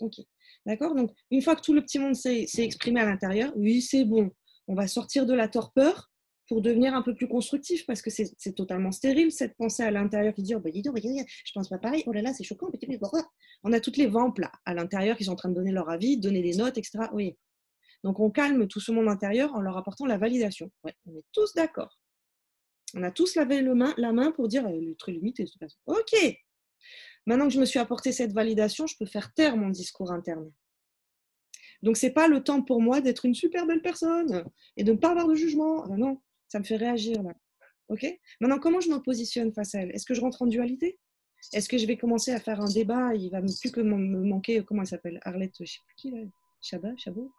Ok. D'accord. Donc, une fois que tout le petit monde s'est exprimé à l'intérieur, oui, c'est bon. On va sortir de la torpeur pour devenir un peu plus constructif, parce que c'est totalement stérile, cette pensée à l'intérieur qui dit oh, bah, dis donc, je pense pas pareil, oh là là, c'est choquant. On a toutes les vampes là, à l'intérieur qui sont en train de donner leur avis, donner des notes, etc. Oui. Donc, on calme tout ce monde intérieur en leur apportant la validation. Ouais, on est tous d'accord. On a tous lavé la main pour dire le très limité. Ok. Maintenant que je me suis apporté cette validation, je peux faire taire mon discours interne. Donc, ce n'est pas le temps pour moi d'être une super belle personne et de ne pas avoir de jugement. Non, ça me fait réagir là. Ok. Maintenant, comment je me positionne face à elle? Est-ce que je rentre en dualité? Est-ce que je vais commencer à faire un débat? Il va plus que me manquer, comment elle s'appelle? Arlette, je ne sais plus qui là. Chabot?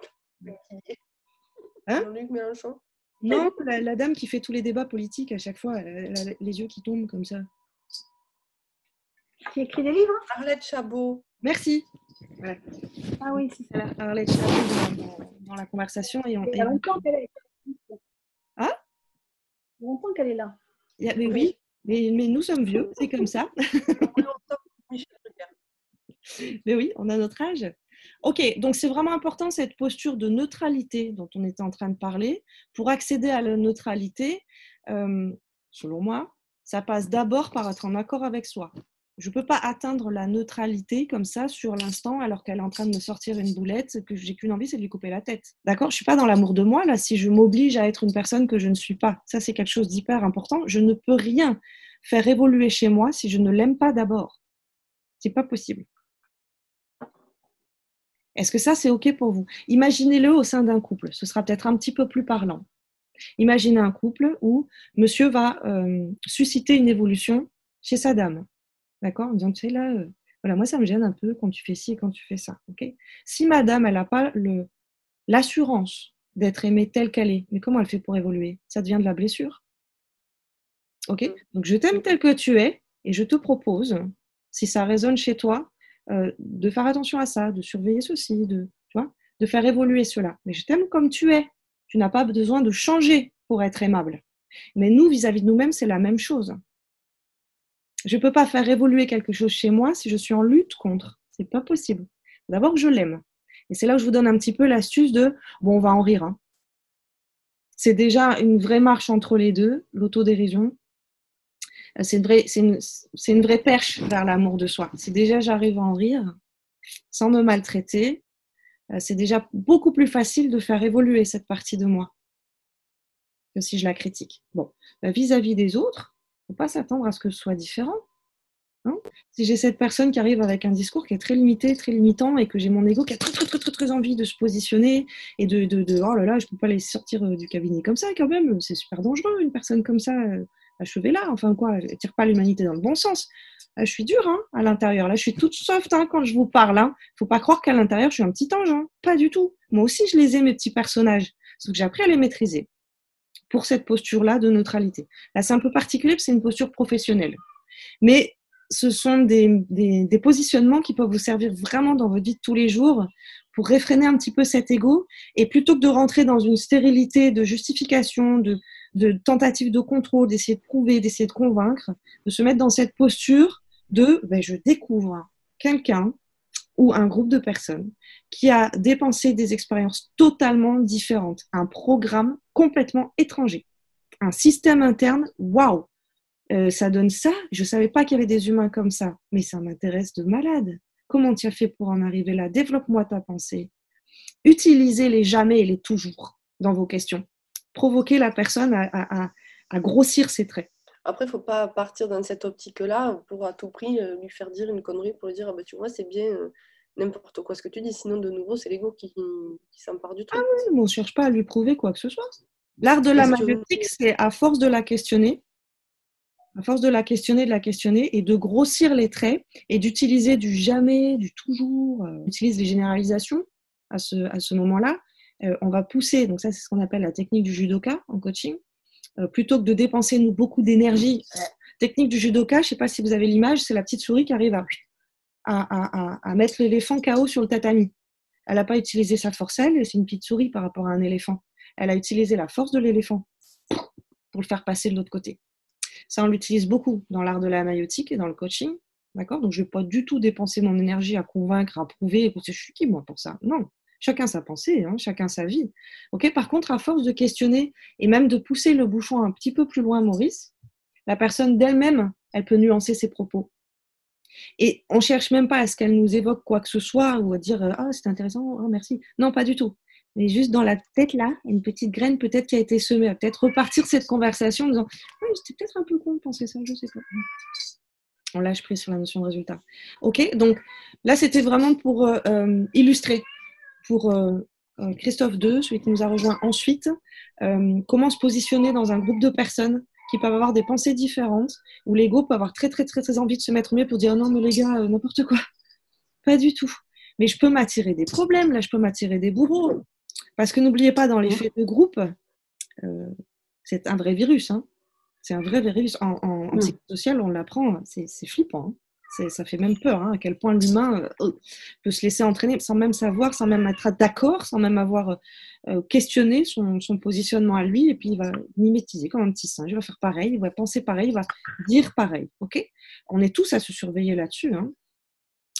Hein? Jean-Luc Mélenchon? Non, la dame qui fait tous les débats politiques à chaque fois, elle a les yeux qui tombent comme ça. Qui écrit des livres? Arlette Chabot. Merci. Voilà. Ah oui, c'est ça. Arlette Chabot dans la conversation. Et Il y a longtemps qu'elle est là. Hein? Il y a longtemps qu'elle est là. Mais oui, mais nous sommes vieux, c'est comme ça. Mais oui, on a notre âge. Ok, donc c'est vraiment important cette posture de neutralité dont on était en train de parler. Pour accéder à la neutralité, selon moi, ça passe d'abord par être en accord avec soi. Je ne peux pas atteindre la neutralité comme ça sur l'instant alors qu'elle est en train de me sortir une boulette, que j'ai qu'une envie, c'est de lui couper la tête. D'accord? Je ne suis pas dans l'amour de moi, là, si je m'oblige à être une personne que je ne suis pas. Ça, c'est quelque chose d'hyper important. Je ne peux rien faire évoluer chez moi si je ne l'aime pas d'abord. Ce n'est pas possible. Est-ce que ça, c'est OK pour vous? Imaginez-le au sein d'un couple. Ce sera peut-être un petit peu plus parlant. Imaginez un couple où monsieur va susciter une évolution chez sa dame. D'accord? En disant, tu sais, là, voilà, moi, ça me gêne un peu quand tu fais ci et quand tu fais ça. OK? Si madame, elle n'a pas l'assurance d'être aimée telle qu'elle est, mais comment elle fait pour évoluer? Ça devient de la blessure. OK? Donc, je t'aime tel que tu es et je te propose, si ça résonne chez toi, de faire attention à ça, de surveiller ceci, tu vois, de faire évoluer cela. Mais je t'aime comme tu es. Tu n'as pas besoin de changer pour être aimable. Mais nous, vis-à-vis de nous-mêmes, c'est la même chose. Je ne peux pas faire évoluer quelque chose chez moi si je suis en lutte contre. C'est pas possible. D'abord, je l'aime. Et c'est là où je vous donne un petit peu l'astuce de, bon, on va en rire. Hein. C'est déjà une vraie marche entre les deux, l'autodérision. C'est une vraie perche vers l'amour de soi. C'est déjà, j'arrive à en rire sans me maltraiter. C'est déjà beaucoup plus facile de faire évoluer cette partie de moi que si je la critique. Bon, vis-à-vis des autres, il ne faut pas s'attendre à ce que ce soit différent. Hein, si j'ai cette personne qui arrive avec un discours qui est très limité, très limitant, et que j'ai mon ego qui a très envie de se positionner et de oh là là, je ne peux pas les sortir du cabinet comme ça quand même, c'est super dangereux, une personne comme ça, achevée là, enfin quoi, elle ne tire pas l'humanité dans le bon sens. Je suis dure hein, à l'intérieur, là je suis toute soft hein, quand je vous parle. Hein. Faut pas croire qu'à l'intérieur je suis un petit ange, hein. Pas du tout. Moi aussi je les ai mes petits personnages, sauf que j'ai appris à les maîtriser pour cette posture-là de neutralité. Là c'est un peu particulier parce que c'est une posture professionnelle. Mais ce sont des positionnements qui peuvent vous servir vraiment dans votre vie de tous les jours pour réfréner un petit peu cet ego et plutôt que de rentrer dans une stérilité de justification, de tentative de contrôle, d'essayer de prouver, d'essayer de convaincre, de se mettre dans cette posture de je découvre quelqu'un ou un groupe de personnes qui a dépensé des expériences totalement différentes, un programme complètement étranger, un système interne, waouh, ça donne ça. Je ne savais pas qu'il y avait des humains comme ça, mais ça m'intéresse de malade. Comment tu as fait pour en arriver là? Développe-moi ta pensée. Utilisez les jamais et les toujours dans vos questions. Provoquez la personne à grossir ses traits. Après, il ne faut pas partir dans cette optique-là pour à tout prix lui faire dire une connerie pour lui dire tu vois, c'est bien n'importe quoi ce que tu dis. Sinon, de nouveau, c'est l'ego qui s'empare du truc. Ah oui, on ne cherche pas à lui prouver quoi que ce soit. L'art de la maïeutique, c'est à force de la questionner, de la questionner et de grossir les traits et d'utiliser du jamais, du toujours, on utilise les généralisations à ce moment-là. On va pousser, donc ça c'est ce qu'on appelle la technique du judoka en coaching, plutôt que de dépenser beaucoup d'énergie. Technique du judoka, je ne sais pas si vous avez l'image, c'est la petite souris qui arrive à mettre l'éléphant KO sur le tatami. Elle n'a pas utilisé sa force, c'est une petite souris par rapport à un éléphant. Elle a utilisé la force de l'éléphant pour le faire passer de l'autre côté. Ça, on l'utilise beaucoup dans l'art de la maïeutique et dans le coaching. D'accord? Donc, je ne vais pas du tout dépenser mon énergie à convaincre, à prouver. Je suis qui, moi, pour ça? Non. Chacun sa pensée, hein, chacun sa vie. Okay? Par contre, à force de questionner et même de pousser le bouchon un petit peu plus loin, Maurice, la personne d'elle-même, elle peut nuancer ses propos. Et on ne cherche même pas à ce qu'elle nous évoque quoi que ce soit ou à dire « Ah, c'est intéressant, oh, merci ». Non, pas du tout. Mais juste dans la tête, là, une petite graine peut-être qui a été semée, à peut-être repartir cette conversation en disant « C'était peut-être un peu con de penser ça, je sais pas ». On lâche prise sur la notion de résultat. Ok, donc là, c'était vraiment pour illustrer, pour Christophe II, celui qui nous a rejoint ensuite, comment se positionner dans un groupe de personnes qui peuvent avoir des pensées différentes, où l'ego peut avoir très envie de se mettre au mieux pour dire « Non, mais les gars, n'importe quoi ». Pas du tout. Mais je peux m'attirer des problèmes, là, je peux m'attirer des bourreaux. Parce que n'oubliez pas, dans l'effet de groupe, c'est un vrai virus. Hein. C'est un vrai virus. En psychosocial, on l'apprend, c'est flippant. Hein. Ça fait même peur, hein, à quel point l'humain peut se laisser entraîner sans même savoir, sans même être d'accord, sans même avoir questionné son positionnement à lui, et puis il va mimétiser comme un petit singe, il va faire pareil, il va penser pareil, il va dire pareil. Okay, on est tous à se surveiller là-dessus. Hein.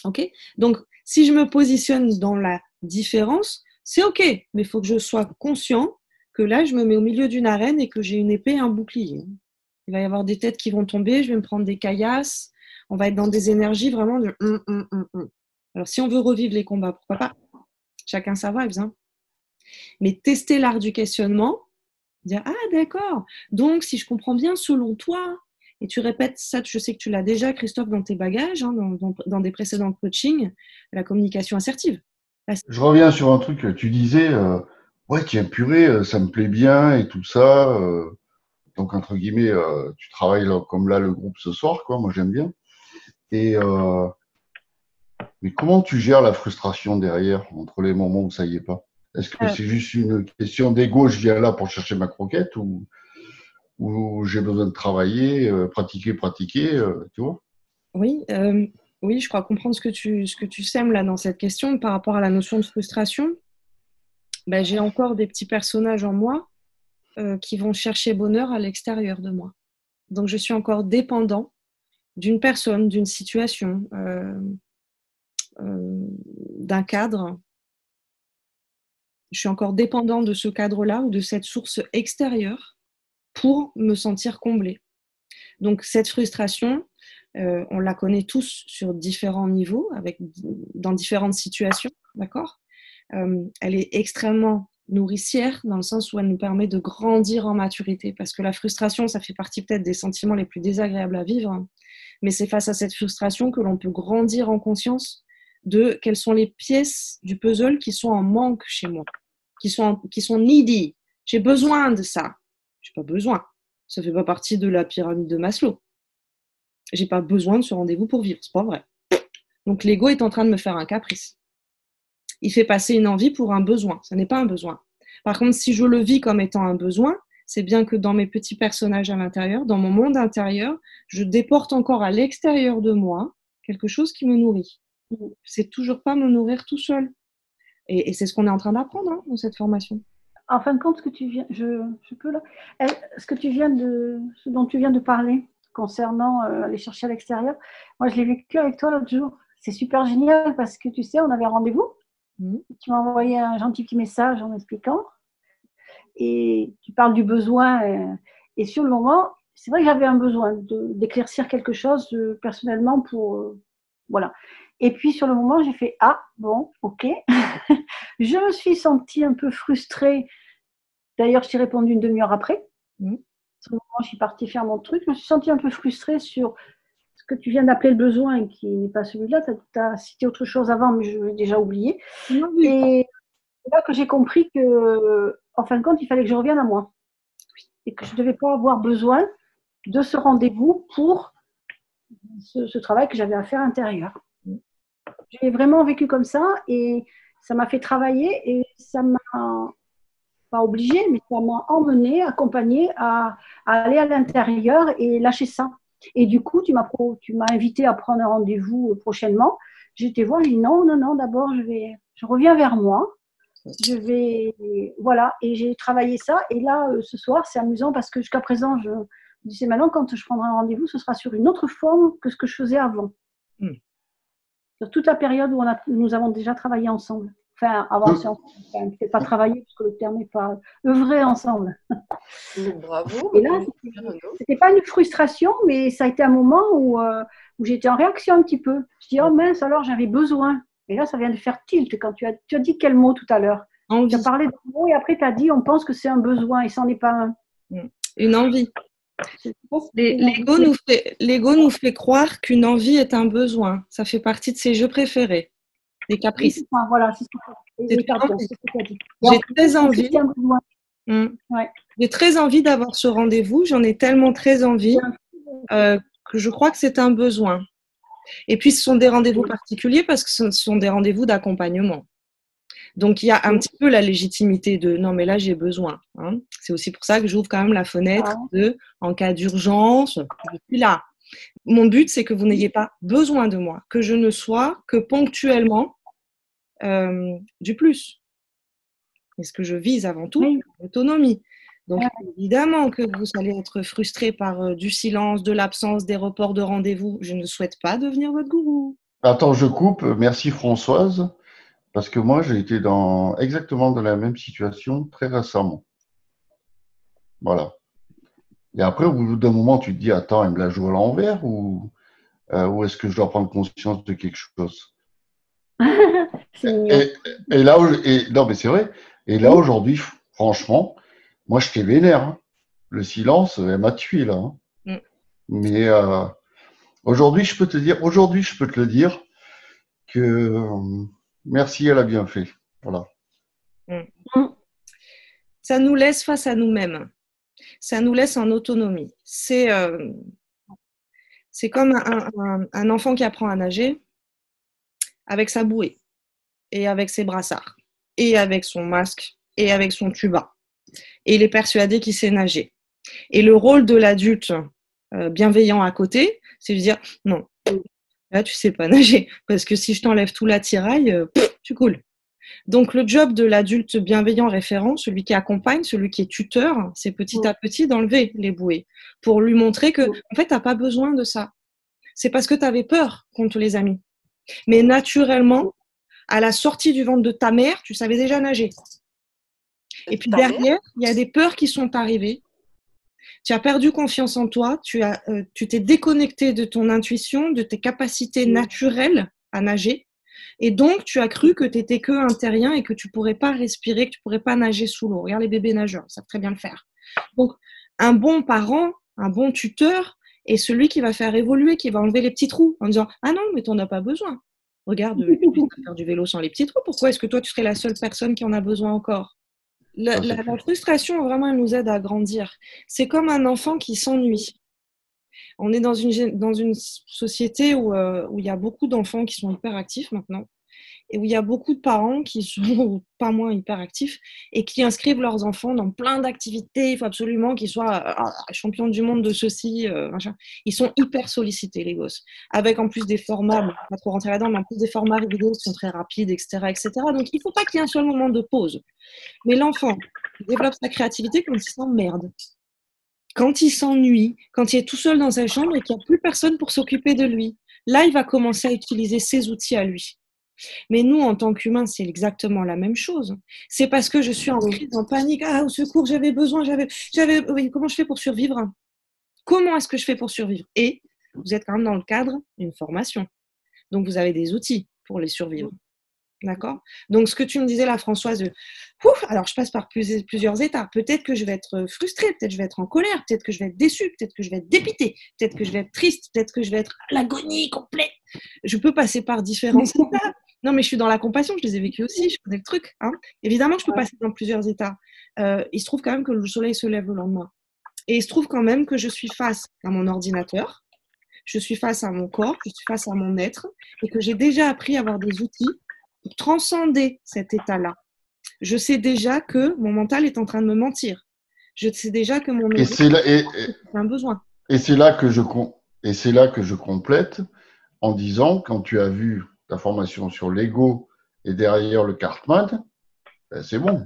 Okay, donc, si je me positionne dans la différence, c'est OK, mais il faut que je sois conscient que là, je me mets au milieu d'une arène et que j'ai une épée et un bouclier. Il va y avoir des têtes qui vont tomber, je vais me prendre des caillasses, on va être dans des énergies vraiment de Alors, si on veut revivre les combats, pourquoi pas? Chacun sa vibe, hein. Mais tester l'art du questionnement, dire « Ah, d'accord, donc si je comprends bien, selon toi… » Et tu répètes ça, je sais que tu l'as déjà, Christophe, dans tes bagages, hein, dans des précédents coachings, la communication assertive. Je reviens sur un truc que tu disais, ouais, tiens, purée, ça me plaît bien et tout ça. Donc, entre guillemets, tu travailles là, comme là, le groupe ce soir, quoi. Moi, j'aime bien. Et, mais comment tu gères la frustration derrière, entre les moments où ça y est pas? Est-ce que c'est juste une question d'ego, je viens là pour chercher ma croquette ou j'ai besoin de travailler, pratiquer, tu vois? Oui, oui, je crois comprendre ce que tu sèmes là dans cette question par rapport à la notion de frustration. Ben, j'ai encore des petits personnages en moi qui vont chercher bonheur à l'extérieur de moi. Donc, je suis encore dépendant d'une personne, d'une situation, d'un cadre. Je suis encore dépendant de ce cadre-là ou de cette source extérieure pour me sentir comblée. Donc, cette frustration, on la connaît tous sur différents niveaux, dans différentes situations, d'accord? Elle est extrêmement nourricière dans le sens où elle nous permet de grandir en maturité parce que la frustration, ça fait partie peut-être des sentiments les plus désagréables à vivre, mais c'est face à cette frustration que l'on peut grandir en conscience de quelles sont les pièces du puzzle qui sont en manque chez moi, qui sont needy. J'ai besoin de ça. J'ai pas besoin. Ça fait pas partie de la pyramide de Maslow. J'ai pas besoin de ce rendez-vous pour vivre, c'est pas vrai. Donc l'ego est en train de me faire un caprice. Il fait passer une envie pour un besoin. Ce n'est pas un besoin. Par contre, si je le vis comme étant un besoin, c'est bien que dans mes petits personnages à l'intérieur, dans mon monde intérieur, je déporte encore à l'extérieur de moi quelque chose qui me nourrit. C'est toujours pas me nourrir tout seul. Et c'est ce qu'on est en train d'apprendre dans cette formation. En fin de compte, ce que tu viens, je peux là, ce dont tu viens de parler concernant aller chercher à l'extérieur, moi je l'ai vécu avec toi l'autre jour. C'est super génial parce que tu sais, on avait un rendez-vous. Tu m'as envoyé un gentil petit message en expliquant et tu parles du besoin et sur le moment, c'est vrai que j'avais un besoin d'éclaircir quelque chose personnellement pour voilà. Et puis sur le moment, j'ai fait ah bon, ok. Je me suis sentie un peu frustrée. D'ailleurs, je t'ai répondu une demi-heure après. Sur le moment, je suis partie faire mon truc. Je me suis sentie un peu frustrée sur ce que tu viens d'appeler le besoin et qui n'est pas celui-là. Tu as cité autre chose avant, mais je l'ai déjà oublié. Et c'est là que j'ai compris que, en fin de compte, il fallait que je revienne à moi. Et que je ne devais pas avoir besoin de ce rendez-vous pour ce travail que j'avais à faire intérieur. J'ai vraiment vécu comme ça et ça m'a fait travailler et ça m'a pas obligée, mais ça m'a emmenée, accompagnée à aller à l'intérieur et lâcher ça. Et du coup, tu m'as invité à prendre un rendez-vous prochainement. J'étais voir, j'ai dit non, d'abord je reviens vers moi. Voilà, et j'ai travaillé ça. Et là, ce soir, c'est amusant parce que jusqu'à présent, je disais maintenant, quand je prendrai un rendez-vous, ce sera sur une autre forme que ce que je faisais avant. Sur toute la période où nous avons déjà travaillé ensemble. Enfin, avancé ensemble. Enfin, peut-être pas travailler, parce que le terme n'est pas œuvrer ensemble. Bravo. Et là, c'était pas une frustration, mais ça a été un moment où j'étais en réaction un petit peu. Je dis, oh mince, alors j'avais besoin. Et là, ça vient de faire tilt quand tu as dit quel mot tout à l'heure. Tu as parlé de mot et après tu as dit, on pense que c'est un besoin et ça n'en est pas un. Une envie. L'ego nous fait croire qu'une envie est un besoin. Ça fait partie de ses jeux préférés, des caprices. Oui, voilà, c'est ce que tu as dit. J'ai très envie. J'ai très envie d'avoir ce rendez-vous. J'en ai tellement très envie que je crois que c'est un besoin. Et puis, ce sont des rendez-vous particuliers parce que ce sont des rendez-vous d'accompagnement. Donc, il y a un petit peu la légitimité de « non, mais là, j'ai besoin ». C'est aussi pour ça que j'ouvre quand même la fenêtre de « en cas d'urgence, je suis là ». Mon but, c'est que vous n'ayez pas besoin de moi, que je ne sois que ponctuellement du plus. Et ce que je vise avant tout, l'autonomie. Donc, évidemment que vous allez être frustré par du silence, de l'absence, des reports de rendez-vous. Je ne souhaite pas devenir votre gourou. Attends, je coupe. Merci Françoise. Parce que moi, j'ai été exactement dans la même situation très récemment. Voilà. Et après, au bout d'un moment, tu te dis, attends, elle me la joue à l'envers ou est-ce que je dois prendre conscience de quelque chose? Et là, non, mais c'est vrai. Et là, aujourd'hui, franchement, moi, je t'ai vénère. Hein. Le silence, elle m'a tué là. Hein. Mais aujourd'hui, je peux te le dire que Merci, elle a bien fait. Voilà. Ça nous laisse face à nous-mêmes. Ça nous laisse en autonomie. C'est comme un enfant qui apprend à nager avec sa bouée et avec ses brassards et avec son masque et avec son tuba. Et il est persuadé qu'il sait nager. Et le rôle de l'adulte bienveillant à côté, c'est de dire non, là tu sais pas nager parce que si je t'enlève tout l'attirail, tu coules. Donc le job de l'adulte bienveillant référent, celui qui accompagne, celui qui est tuteur, c'est petit à petit d'enlever les bouées pour lui montrer que en fait t'as pas besoin de ça. C'est parce que tu avais peur qu'on te les a mis. Mais naturellement, à la sortie du ventre de ta mère, tu savais déjà nager. Et puis derrière, il y a des peurs qui sont arrivées. Tu as perdu confiance en toi, tu t'es déconnecté de ton intuition, de tes capacités naturelles à nager. Et donc, tu as cru que tu n'étais que un terrien et que tu ne pourrais pas respirer, que tu ne pourrais pas nager sous l'eau. Regarde les bébés nageurs, ils savent très bien le faire. Donc, un bon parent, un bon tuteur est celui qui va faire évoluer, qui va enlever les petits trous en disant « Ah non, mais tu n'en as pas besoin. Regarde, tu peux faire du vélo sans les petits trous. Pourquoi est-ce que toi, tu serais la seule personne qui en a besoin encore ?» La frustration, vraiment, elle nous aide à grandir. C'est comme un enfant qui s'ennuie. On est dans une société où il y a beaucoup d'enfants qui sont hyperactifs maintenant et où il y a beaucoup de parents qui sont pas moins hyperactifs et qui inscrivent leurs enfants dans plein d'activités. Il faut absolument qu'ils soient champions du monde de ceci, machin. Ils sont hyper sollicités, les gosses. Avec en plus des formats, bon, pas trop rentrer là-dedans, mais en plus des formats vidéo qui sont très rapides, etc., etc. Donc, il ne faut pas qu'il y ait un seul moment de pause. Mais l'enfant développe sa créativité quand il s'emmerde. Quand il s'ennuie, quand il est tout seul dans sa chambre et qu'il n'y a plus personne pour s'occuper de lui. Là, il va commencer à utiliser ses outils à lui. Mais nous, en tant qu'humains, c'est exactement la même chose. C'est parce que je suis en crise, en panique. Ah, au secours, j'avais besoin, oui, comment je fais pour survivre? Comment est-ce que je fais pour survivre? Et vous êtes quand même dans le cadre d'une formation. Donc, vous avez des outils pour les survivre. D'accord? Donc, ce que tu me disais là, Françoise, alors je passe par plusieurs étapes. Peut-être que je vais être frustrée, peut-être que je vais être en colère, peut-être que je vais être déçue, peut-être que je vais être dépitée, peut-être que je vais être triste, peut-être que je vais être à l'agonie complète. Je peux passer par différents étapes. Non, mais je suis dans la compassion, je les ai vécues aussi, je connais le truc. Hein. Évidemment que je peux passer dans plusieurs états. Il se trouve quand même que le soleil se lève le lendemain. Et il se trouve quand même que je suis face à mon ordinateur, je suis face à mon corps, je suis face à mon être, et que j'ai déjà appris à avoir des outils pour transcender cet état-là. Je sais déjà que mon mental est en train de me mentir. Je sais déjà que mon a un besoin. Et c'est là que je complète en disant, quand tu as vu ta formation sur l'ego et derrière le Cartman, ben c'est bon.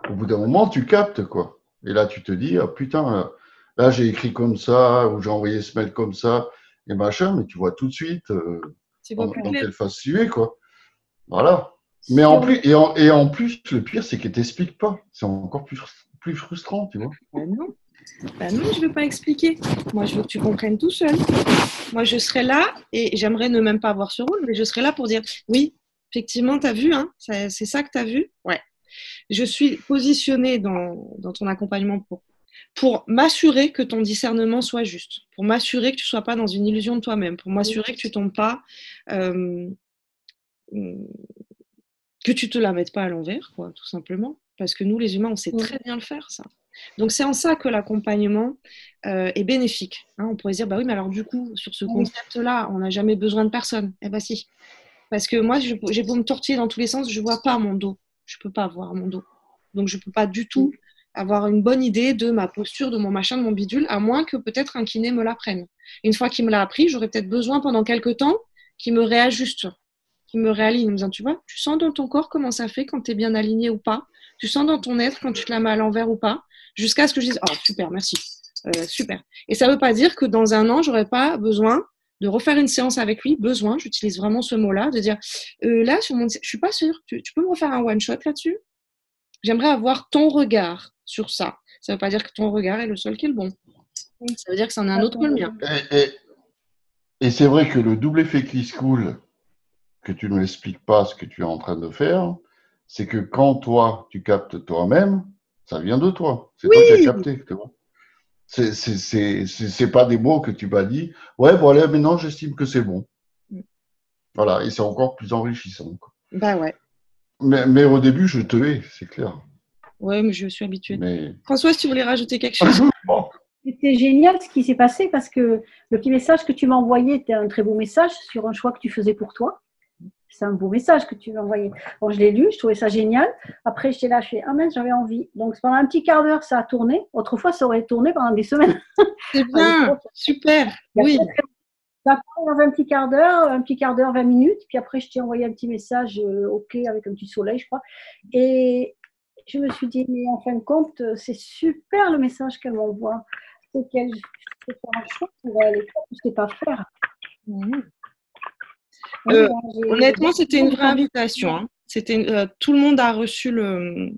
Au bout d'un moment, tu captes, quoi. Et là, tu te dis, ah, putain, là, j'ai écrit comme ça, ou j'ai envoyé ce mail comme ça, et machin, mais tu vois tout de suite dans quelle phase tu es, quoi. Voilà. Mais en plus, en plus, le pire, c'est qu'elle t'explique pas. C'est encore plus frustrant, tu vois. Non. Non, je ne veux pas expliquer. Moi, je veux que tu comprennes tout seul. Moi, je serai là, et j'aimerais ne même pas avoir ce rôle, mais je serai là pour dire, oui, effectivement, tu as vu, hein, c'est ça que tu as vu? Ouais. Je suis positionnée dans ton accompagnement pour m'assurer que ton discernement soit juste, pour m'assurer que tu ne sois pas dans une illusion de toi-même, pour m'assurer que tu ne tombes pas, que tu ne te la mettes pas à l'envers, quoi, tout simplement. Parce que nous, les humains, on sait très bien le faire, ça. Donc, c'est en ça que l'accompagnement est bénéfique. Hein, on pourrait se dire, bah oui, mais alors du coup, sur ce concept-là, on n'a jamais besoin de personne. Eh bien, si. Parce que moi, j'ai beau me tortiller dans tous les sens, je ne vois pas mon dos. Je ne peux pas voir mon dos. Donc, je ne peux pas du tout avoir une bonne idée de ma posture, de mon machin, de mon bidule, à moins que peut-être un kiné me l'apprenne. Une fois qu'il me l'a appris, j'aurais peut-être besoin pendant quelques temps qu'il me réajuste, qu'il me réaligne. En me disant, tu vois, tu sens dans ton corps comment ça fait quand tu es bien aligné ou pas. Tu sens dans ton être quand tu te la mets à l'envers ou pas. Jusqu'à ce que je dise, oh, super, merci. Super. Et ça ne veut pas dire que dans un an, je n'aurai pas besoin de refaire une séance avec lui, besoin, j'utilise vraiment ce mot-là, de dire, là, je ne suis pas sûre, tu peux me refaire un one-shot là-dessus? J'aimerais avoir ton regard sur ça. Ça ne veut pas dire que ton regard est le seul qui est le bon. Ça veut dire que c'en est un autre que le mien. Et c'est vrai que le double effet qui se coule, que tu ne m'expliques pas ce que tu es en train de faire, c'est que quand toi, tu captes toi-même, ça vient de toi. C'est toi qui as capté, tu vois. C'est pas des mots que tu m'as dit. Ouais, bon, allez, maintenant, j'estime que c'est bon. Voilà, et c'est encore plus enrichissant, quoi. Bah ouais. Mais au début, je te hais, c'est clair. Ouais, mais je suis habituée. Mais Françoise, tu voulais rajouter quelque chose? bon, C'était génial ce qui s'est passé parce que le petit message que tu m'as envoyé était un très beau message sur un choix que tu faisais pour toi. C'est un beau message que tu m'as envoyé. Bon, je l'ai lu, je trouvais ça génial. Après, j'étais là, je fais, ah mince, j'avais envie. Donc, pendant un petit quart d'heure, ça a tourné. Autrefois, ça aurait tourné pendant des semaines. C'est bien, super, oui. Ça a tourné dans un petit quart d'heure, 20 minutes. Puis après, je t'ai envoyé un petit message, OK, avec un petit soleil, je crois. Et je me suis dit, mais en fin de compte, c'est super le message qu'elle m'envoie. C'est qu'elle fait faire un choix pour elle et toi, tu ne sais pas faire. Mhm. Oui, Honnêtement, c'était une vraie invitation. Hein. Tout le monde a reçu oui.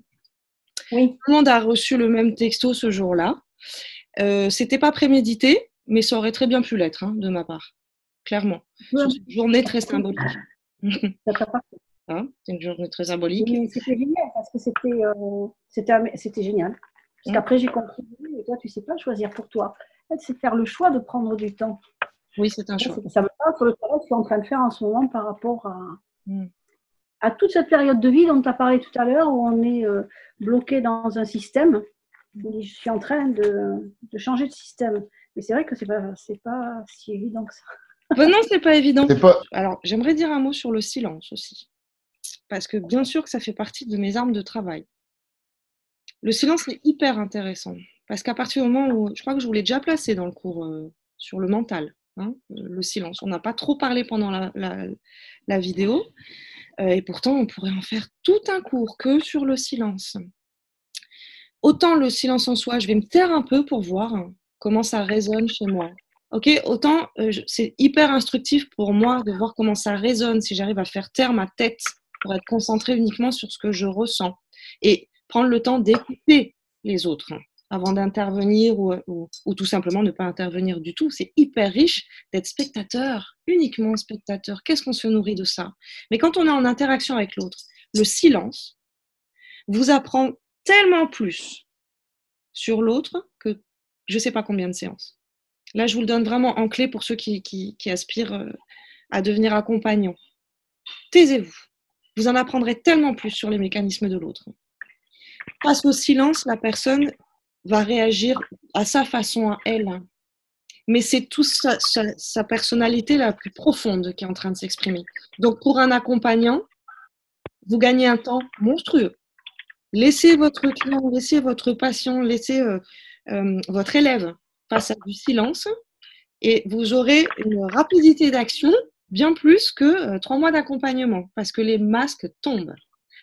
Tout le monde a reçu le même texto ce jour-là. C'était pas prémédité, mais ça aurait très bien pu l'être, hein, de ma part, clairement. Sur cette journée très symbolique. Hein, c'est une journée très symbolique. Oui, c'était génial parce que c'était génial. Parce qu'après, j'ai compris, et toi, tu ne sais pas choisir pour toi. C'est faire le choix de prendre du temps. Oui, c'est un choix. Ça me parle sur le travail que je suis en train de faire en ce moment par rapport à toute cette période de vie dont tu as parlé tout à l'heure, où on est bloqué dans un système. Je suis en train de changer de système. Mais c'est vrai que c'est pas si évident que ça. Ben non, c'est pas évident. pas... Alors, j'aimerais dire un mot sur le silence aussi. Parce que bien sûr que ça fait partie de mes armes de travail. Le silence est hyper intéressant. Parce qu'à partir du moment où, je crois que je vous l'ai déjà placé dans le cours sur le mental, hein, le silence. On n'a pas trop parlé pendant la vidéo. Et pourtant, on pourrait en faire tout un cours que sur le silence. Autant le silence en soi, je vais me taire un peu pour voir comment ça résonne chez moi. Ok, autant c'est hyper instructif pour moi de voir comment ça résonne si j'arrive à faire taire ma tête pour être concentrée uniquement sur ce que je ressens et prendre le temps d'écouter les autres avant d'intervenir ou tout simplement ne pas intervenir du tout. C'est hyper riche d'être spectateur, uniquement spectateur. Qu'est-ce qu'on se nourrit de ça? Mais quand on est en interaction avec l'autre, le silence vous apprend tellement plus sur l'autre que je ne sais pas combien de séances. Là, je vous le donne vraiment en clé pour ceux qui aspirent à devenir accompagnants. Taisez-vous. Vous en apprendrez tellement plus sur les mécanismes de l'autre. Face au silence, la personne va réagir à sa façon, à elle. Mais c'est toute sa personnalité la plus profonde qui est en train de s'exprimer. Donc, pour un accompagnant, vous gagnez un temps monstrueux. Laissez votre client, laissez votre patient, laissez votre élève face à du silence et vous aurez une rapidité d'action bien plus que 3 mois d'accompagnement parce que les masques tombent.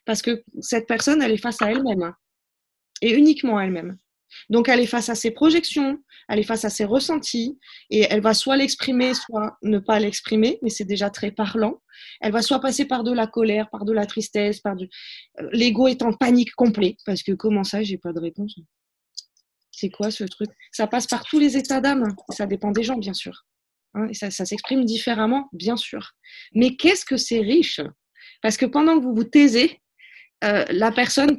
Parce que cette personne, elle est face à elle-même et uniquement à elle-même. Donc, elle est face à ses projections, elle est face à ses ressentis et elle va soit l'exprimer, soit ne pas l'exprimer, mais c'est déjà très parlant. Elle va soit passer par de la colère, par de la tristesse, l'ego est en panique complet parce que comment ça, j'ai pas de réponse. C'est quoi ce truc? Ça passe par tous les états d'âme, ça dépend des gens, bien sûr. Hein, et ça s'exprime différemment, bien sûr. Mais qu'est-ce que c'est riche? Parce que pendant que vous vous taisez, la personne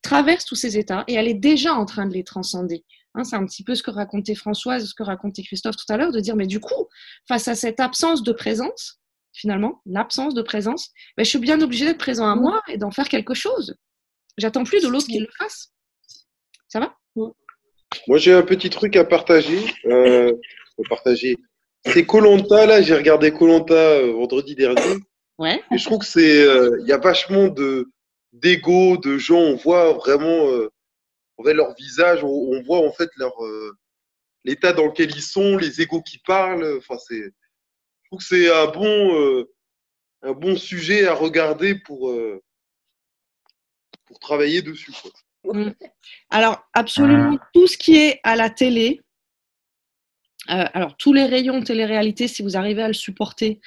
traverse tous ces états et elle est déjà en train de les transcender. Hein, c'est un petit peu ce que racontait Françoise, ce que racontait Christophe tout à l'heure, de dire, mais du coup, face à cette absence de présence, finalement, l'absence de présence, ben, je suis bien obligée d'être présent à moi et d'en faire quelque chose. J'attends plus de l'autre qu'il le fasse. Ça va? Moi, j'ai un petit truc à partager. C'est Koh-Lanta, là, j'ai regardé Koh-Lanta vendredi dernier. Ouais. Et je trouve que y a vachement d'ego, de gens, on voit vraiment on voit leur visage, on voit en fait l'état dans lequel ils sont, les égos qui parlent. Enfin, je trouve que c'est un bon sujet à regarder pour travailler dessus, quoi. Alors, absolument tout ce qui est à la télé, alors tous les rayons télé-réalité, si vous arrivez à le supporter,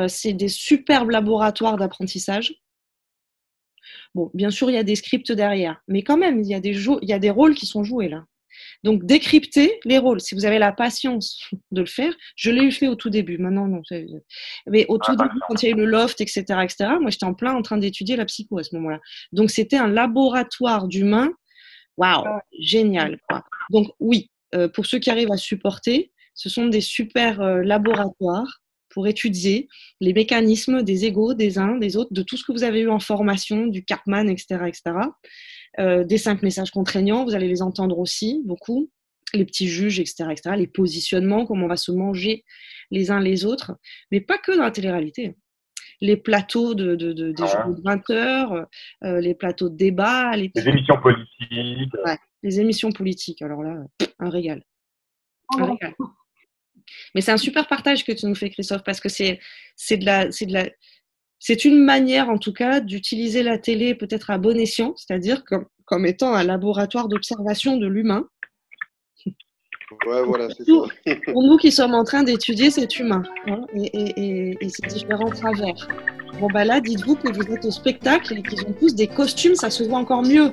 c'est des superbes laboratoires d'apprentissage. Bon, bien sûr, il y a des scripts derrière, mais quand même, il y a des rôles qui sont joués là. Donc, décrypter les rôles. Si vous avez la patience de le faire, je l'ai eu fait au tout début. Maintenant, non. Mais au tout début, quand il y a eu le loft, etc., moi, j'étais en train d'étudier la psycho à ce moment-là. Donc, c'était un laboratoire d'humains. Waouh, génial, quoi. Donc, oui, pour ceux qui arrivent à supporter, ce sont des super laboratoires pour étudier les mécanismes des égos, des uns, des autres, de tout ce que vous avez eu en formation, du Karpman, etc., etc. Des 5 messages contraignants, vous allez les entendre aussi, beaucoup. Les petits juges, etc., etc., les positionnements, comment on va se manger les uns les autres, mais pas que dans la télé-réalité. Les plateaux des journaux de 20 heures, les plateaux de débat, les émissions politiques. Ouais, les émissions politiques, alors là, un régal. Un régal. Mais c'est un super partage que tu nous fais, Christophe, parce que c'est une manière, en tout cas, d'utiliser la télé peut-être à bon escient, c'est-à-dire comme étant un laboratoire d'observation de l'humain. Ouais, voilà, c'est ça. Pour nous qui sommes en train d'étudier cet humain, hein, et ses différents travers. Bon, bah là, dites-vous que vous êtes au spectacle et qu'ils ont tous des costumes, ça se voit encore mieux.